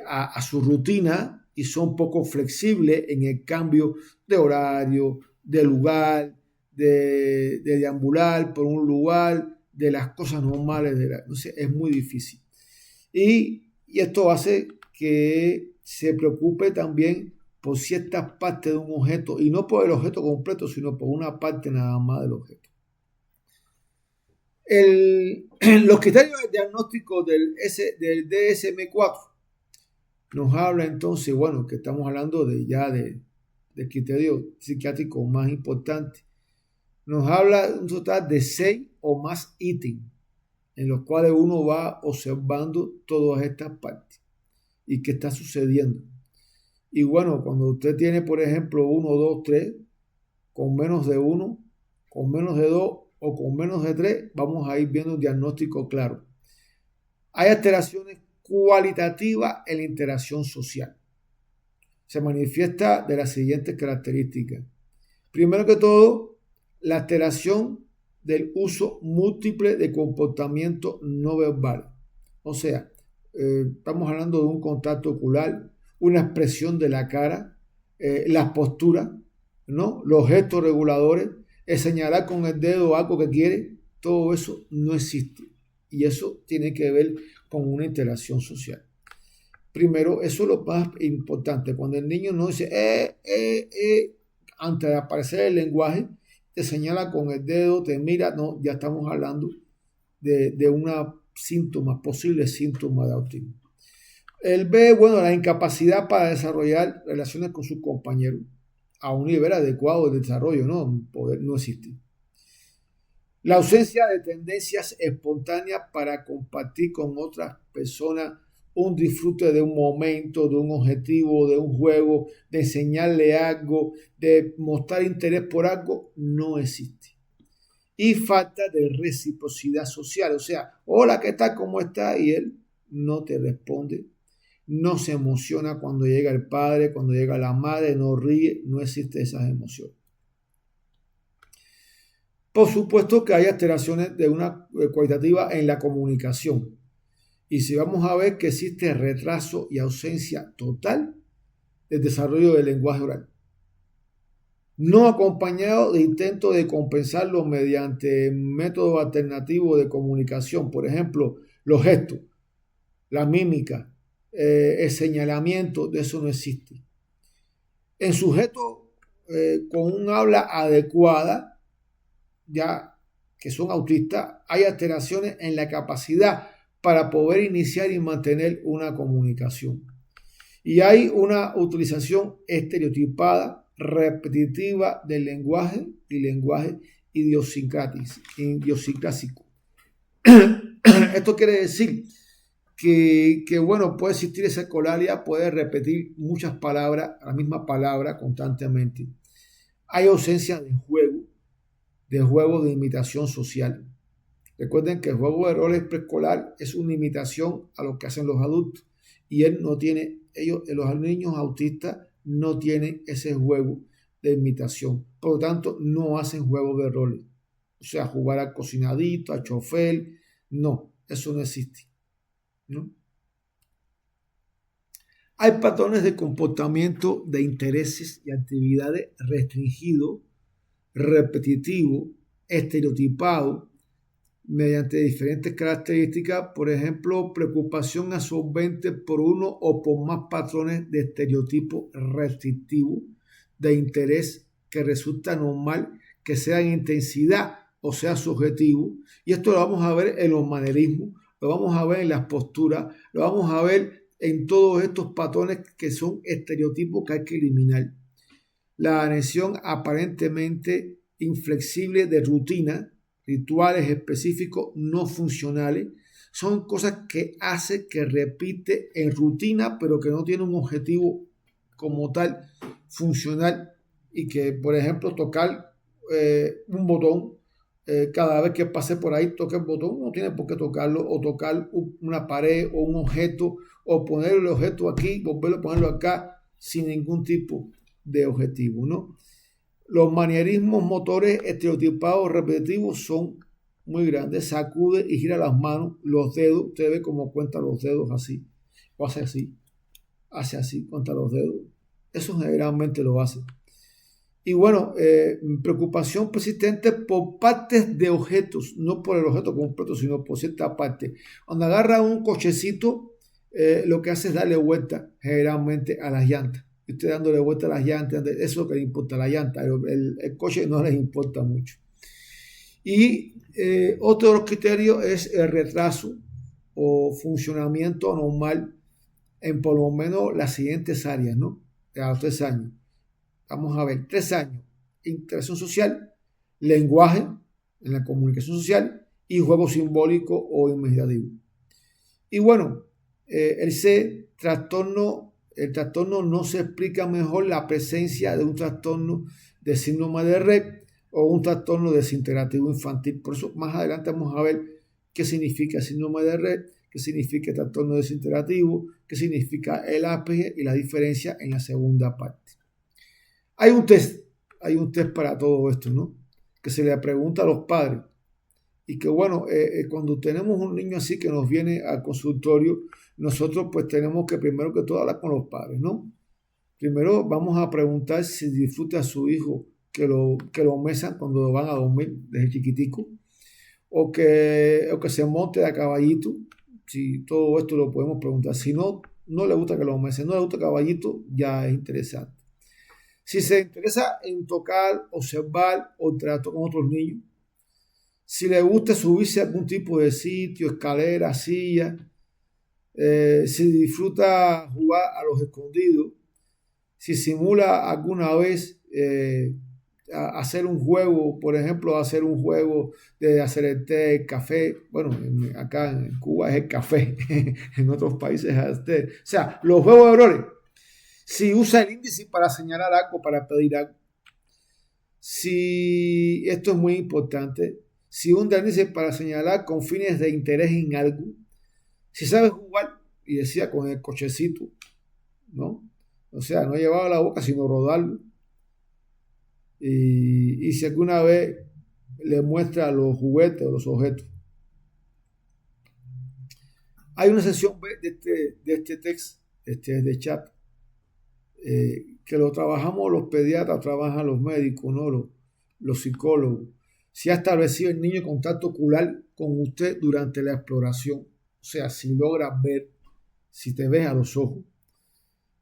a su rutina y son poco flexibles en el cambio de horario, de lugar, de deambular por un lugar, de las cosas normales. Entonces es muy difícil. Y esto hace que se preocupe también por ciertas partes de un objeto, y no por el objeto completo, sino por una parte nada más del objeto. Los criterios de diagnóstico del DSM-4 nos habla entonces, bueno, que estamos hablando de criterios psiquiátricos más importantes. Nos habla de un total de 6 o más ítems en los cuales uno va observando todas estas partes y qué está sucediendo. Y bueno, cuando usted tiene, por ejemplo, 1, 2, 3, con menos de 1, con menos de 2 o con menos de 3, vamos a ir viendo un diagnóstico claro. Hay alteraciones cualitativas en la interacción social. Se manifiesta de las siguientes características. Primero que todo, la alteración del uso múltiple de comportamiento no verbal. O sea, estamos hablando de un contacto ocular, una expresión de la cara, las posturas, ¿no? Los gestos reguladores, el señalar con el dedo algo que quiere, todo eso no existe. Y eso tiene que ver con una interacción social. Primero, eso es lo más importante. Cuando el niño no dice antes de aparecer el lenguaje, te señala con el dedo, te mira, no, ya estamos hablando de una síntoma, posible síntoma de autismo. El B, bueno, la incapacidad para desarrollar relaciones con sus compañeros a un nivel adecuado de desarrollo, ¿no? Poder no existe. La ausencia de tendencias espontáneas para compartir con otras personas un disfrute de un momento, de un objetivo, de un juego, de enseñarle algo, de mostrar interés por algo, no existe. Y falta de reciprocidad social, o sea, hola, ¿qué tal? ¿Cómo está? Y él no te responde, no se emociona cuando llega el padre, cuando llega la madre, no ríe, no existe esas emociones. Por supuesto que hay alteraciones de una cualitativa en la comunicación. Y si vamos a ver que existe retraso y ausencia total del desarrollo del lenguaje oral, no acompañado de intentos de compensarlo mediante métodos alternativos de comunicación, por ejemplo, los gestos, la mímica, el señalamiento, de eso no existe. En sujetos con un habla adecuada, ya que son autistas, hay alteraciones en la capacidad para poder iniciar y mantener una comunicación. Y hay una utilización estereotipada, repetitiva del lenguaje y lenguaje idiosincrásico. Esto quiere decir que, bueno, puede existir esa ecolalia, puede repetir muchas palabras, la misma palabra constantemente. Hay ausencia de juego de imitación social. Recuerden que el juego de roles preescolar es una imitación a lo que hacen los adultos y los niños autistas no tienen ese juego de imitación. Por lo tanto, no hacen juego de roles. O sea, jugar al cocinadito, al chofer, no, eso no existe, ¿no? Hay patrones de comportamiento de intereses y actividades restringidos, repetitivos, estereotipados, mediante diferentes características, por ejemplo, preocupación absorbente por uno o por más patrones de estereotipo restrictivo de interés que resulta normal que sea en intensidad o sea subjetivo. Y esto lo vamos a ver en los manerismos, lo vamos a ver en las posturas, lo vamos a ver en todos estos patrones que son estereotipos que hay que eliminar. La anexión aparentemente inflexible de rutina, rituales específicos no funcionales, son cosas que hace, que repite en rutina, pero que no tiene un objetivo como tal funcional y que, por ejemplo, tocar un botón, cada vez que pase por ahí toque el botón, no tiene por qué tocarlo, o tocar una pared o un objeto, o poner el objeto aquí, volverlo a ponerlo acá, sin ningún tipo de objetivo, ¿no? Los manierismos motores estereotipados repetitivos son muy grandes. Sacude y gira las manos, los dedos. Usted ve cómo cuenta los dedos así. O hace así, cuenta los dedos. Eso generalmente lo hace. Y bueno, preocupación persistente por partes de objetos, no por el objeto completo, sino por cierta parte. Cuando agarra un cochecito, lo que hace es darle vuelta generalmente a las llantas. Usted dándole vuelta a las llantas, eso es lo que le importa a la llanta, el coche no les importa mucho. Y otro de los criterios es el retraso o funcionamiento anormal en por lo menos las siguientes áreas, ¿no? A los 3 años. Vamos a ver, 3 años, interacción social, lenguaje en la comunicación social y juego simbólico o imaginativo. Y bueno, el trastorno no se explica mejor la presencia de un trastorno de síndrome de Rett o un trastorno desintegrativo infantil. Por eso más adelante vamos a ver qué significa síndrome de Rett, qué significa trastorno desintegrativo, qué significa el Asperger y la diferencia en la segunda parte. Hay un test para todo esto, ¿no? Que se le pregunta a los padres y que bueno, cuando tenemos un niño así que nos viene al consultorio, nosotros pues tenemos que primero que todo hablar con los padres, ¿no? Primero vamos a preguntar si disfruta a su hijo que lo mesan cuando lo van a dormir desde chiquitico o que se monte a caballito. Si todo esto lo podemos preguntar. Si no le gusta que lo mesen, no le gusta caballito, ya es interesante. Si se interesa en tocar, observar o tratar con otros niños, si le gusta subirse a algún tipo de sitio, escalera, silla, si disfruta jugar a los escondidos, si simula alguna vez hacer un juego, por ejemplo, hacer un juego de hacer el té, el café. Bueno, acá en Cuba es el café, en otros países es el té. O sea, los juegos de roles. Si usa el índice para señalar algo, para pedir algo. Si, esto es muy importante, si usa el índice para señalar con fines de interés en algo. Si sabe jugar, y decía con el cochecito, ¿no? O sea, no llevaba la boca, sino rodarlo. Y si alguna vez le muestra los juguetes o los objetos. Hay una sección B de este texto, de chat, que lo trabajamos los pediatras, trabajan los médicos, ¿no? Los psicólogos. Si ha establecido el niño contacto ocular con usted durante la exploración, o sea, si logra ver, si te ves a los ojos.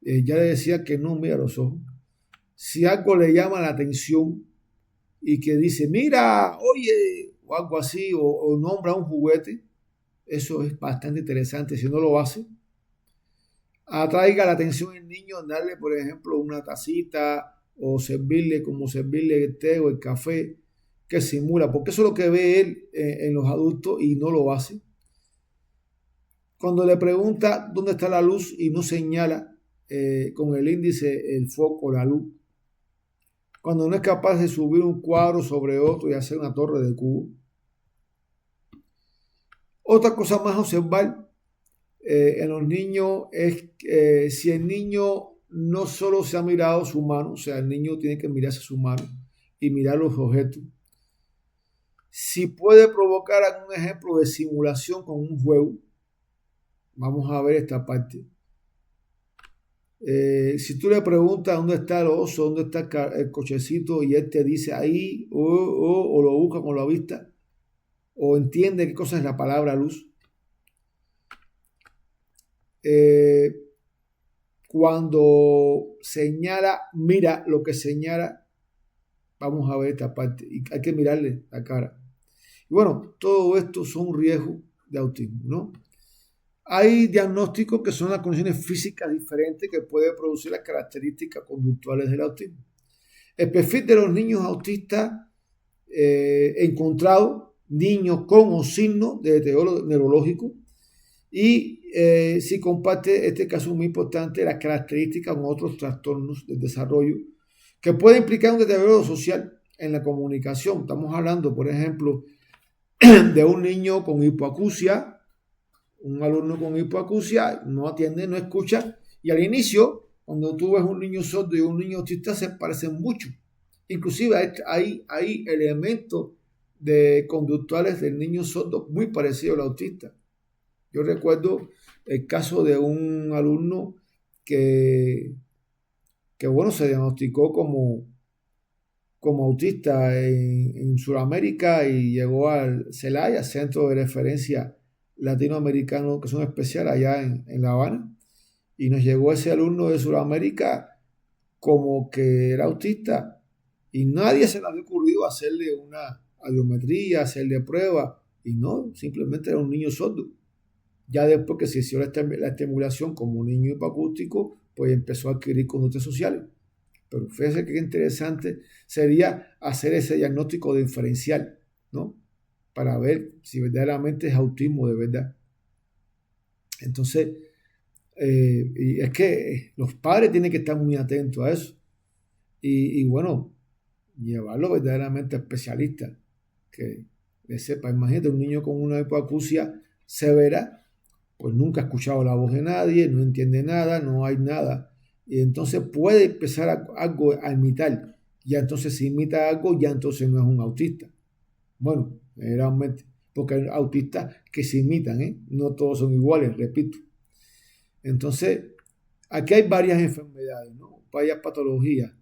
Ya le decía que no mira a los ojos. Si algo le llama la atención y que dice, mira, oye, o algo así, o nombra un juguete, eso es bastante interesante. Si no lo hace, atraiga la atención del niño, darle, por ejemplo, una tacita o servirle el té o el café que simula, porque eso es lo que ve él en los adultos y no lo hace. Cuando le pregunta dónde está la luz y no señala con el índice el foco, la luz. Cuando no es capaz de subir un cuadro sobre otro y hacer una torre de cubo. Otra cosa más a observar en los niños es si el niño no solo se ha mirado su mano, o sea, el niño tiene que mirarse su mano y mirar los objetos. Si puede provocar algún ejemplo de simulación con un juego, vamos a ver esta parte. Si tú le preguntas dónde está el oso, dónde está el cochecito y él te dice ahí o lo busca con la vista o entiende qué cosa es la palabra luz. Cuando señala, mira lo que señala, vamos a ver esta parte y hay que mirarle la cara. Y bueno, todo esto son riesgos de autismo, ¿no? Hay diagnósticos que son las condiciones físicas diferentes que pueden producir las características conductuales del autismo. El perfil de los niños autistas encontrado, niños con o signos de deterioro neurológico y si comparte este caso muy importante las características con otros trastornos del desarrollo que puede implicar un deterioro social en la comunicación. Estamos hablando, por ejemplo, de un niño con hipoacusia, un alumno con hipoacusia, no atiende, no escucha, y al inicio, cuando tú ves un niño sordo y un niño autista, se parecen mucho. Inclusive hay elementos conductuales del niño sordo muy parecidos al autista. Yo recuerdo el caso de un alumno que bueno, se diagnosticó como autista en Sudamérica y llegó al CELAYA, Centro de Referencia Latinoamericano, que son especiales allá en La Habana, y nos llegó ese alumno de Sudamérica como que era autista y nadie se le había ocurrido hacerle una audiometría, hacerle prueba, y no, simplemente era un niño sordo. Ya después que se hizo la estimulación como un niño hipoacústico, pues empezó a adquirir conductas sociales. Pero fíjense qué interesante sería hacer ese diagnóstico diferencial, ¿no? Para ver si verdaderamente es autismo de verdad. Entonces, y es que los padres tienen que estar muy atentos a eso. Y bueno, llevarlo verdaderamente a especialistas que le sepa. Imagínate un niño con una hipoacusia severa, pues nunca ha escuchado la voz de nadie, no entiende nada, no hay nada. Y entonces puede empezar algo a imitar. Ya entonces si imita algo, ya entonces no es un autista. Bueno, realmente, porque hay autistas que se imitan, no todos son iguales, repito. Entonces, aquí hay varias enfermedades, ¿no? Varias patologías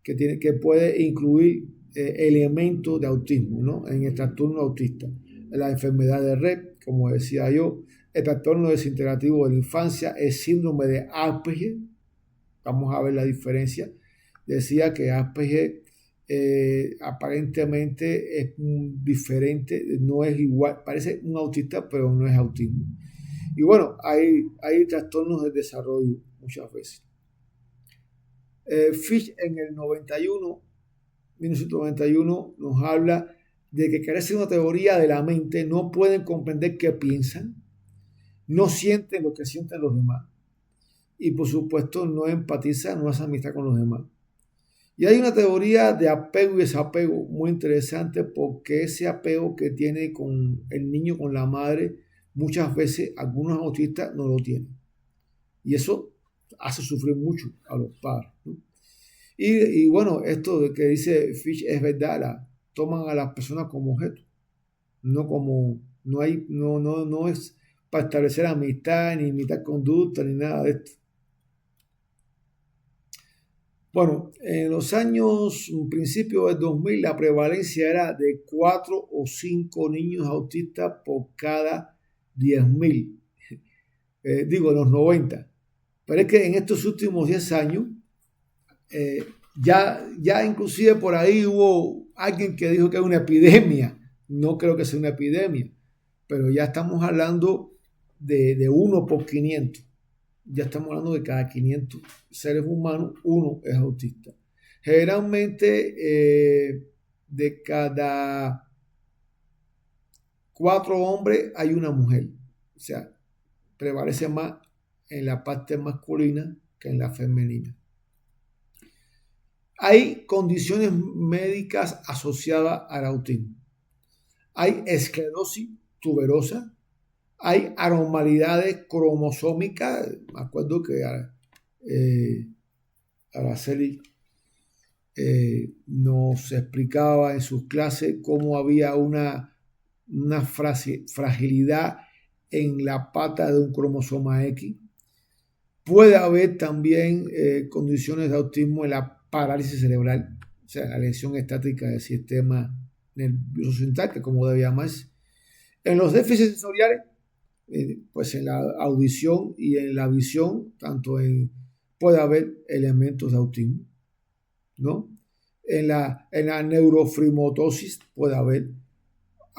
que puede incluir elementos de autismo, ¿no? En el trastorno autista. La enfermedad de Rett, como decía yo, el trastorno desintegrativo de la infancia, el síndrome de Asperger. Vamos a ver la diferencia. Decía que Asperger aparentemente es diferente, no es igual, parece un autista, pero no es autismo. Y bueno, hay trastornos del desarrollo muchas veces. Fish en el 1991 nos habla de que carece de una teoría de la mente, no pueden comprender qué piensan, no sienten lo que sienten los demás y por supuesto no empatizan, no hacen amistad con los demás. Y hay una teoría de apego y desapego muy interesante porque ese apego que tiene con el niño, con la madre, muchas veces algunos autistas no lo tienen. Y eso hace sufrir mucho a los padres, ¿no? Y bueno, esto de que dice Fish es verdad, toman a las personas como objeto, no es para establecer amistad, ni imitar conducta, ni nada de esto. Bueno, en los años, principios del 2000, la prevalencia era de 4 o 5 niños autistas por cada 10.000. Digo, en los 90. Pero es que en estos últimos 10 años, ya inclusive por ahí hubo alguien que dijo que es una epidemia. No creo que sea una epidemia, pero ya estamos hablando de 1 por 500. Ya estamos hablando de cada 500 seres humanos, 1 es autista. Generalmente, de cada 4 hombres hay una mujer. O sea, prevalece más en la parte masculina que en la femenina. Hay condiciones médicas asociadas al autismo. Hay esclerosis tuberosa, hay anormalidades cromosómicas. Me acuerdo que Araceli nos explicaba en sus clases cómo había una fragilidad en la pata de un cromosoma X. Puede haber también condiciones de autismo en la parálisis cerebral, o sea, la lesión estática del sistema nervioso central, que como debe llamarse. En los déficits sensoriales, pues en la audición y en la visión, puede haber elementos de autismo, ¿no? En la neurofibrosis puede haber.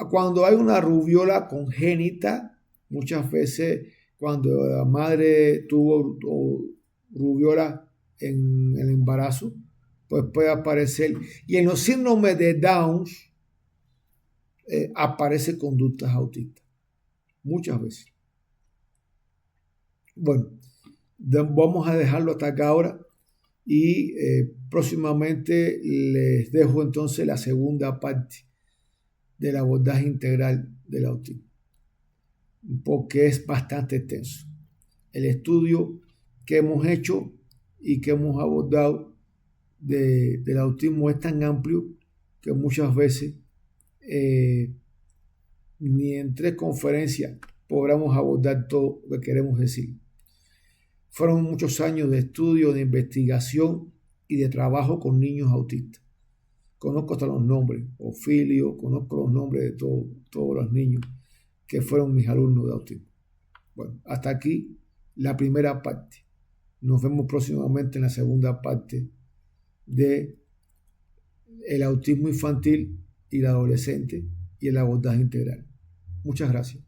Cuando hay una rubiola congénita, muchas veces cuando la madre tuvo rubiola en el embarazo, pues puede aparecer. Y en los síndromes de Down aparecen conductas autistas. Muchas veces. Bueno, vamos a dejarlo hasta acá ahora y próximamente les dejo entonces la segunda parte del abordaje integral del autismo, porque es bastante extenso. El estudio que hemos hecho y que hemos abordado del autismo es tan amplio que muchas veces ni en 3 conferencias podamos abordar todo lo que queremos decir. Fueron muchos años de estudio, de investigación y de trabajo con niños autistas. Conozco hasta los nombres, Ofilio, conozco los nombres de todos los niños que fueron mis alumnos de autismo. Bueno, hasta aquí la primera parte. Nos vemos próximamente en la segunda parte de el autismo infantil y el adolescente y el abordaje integral. Muchas gracias.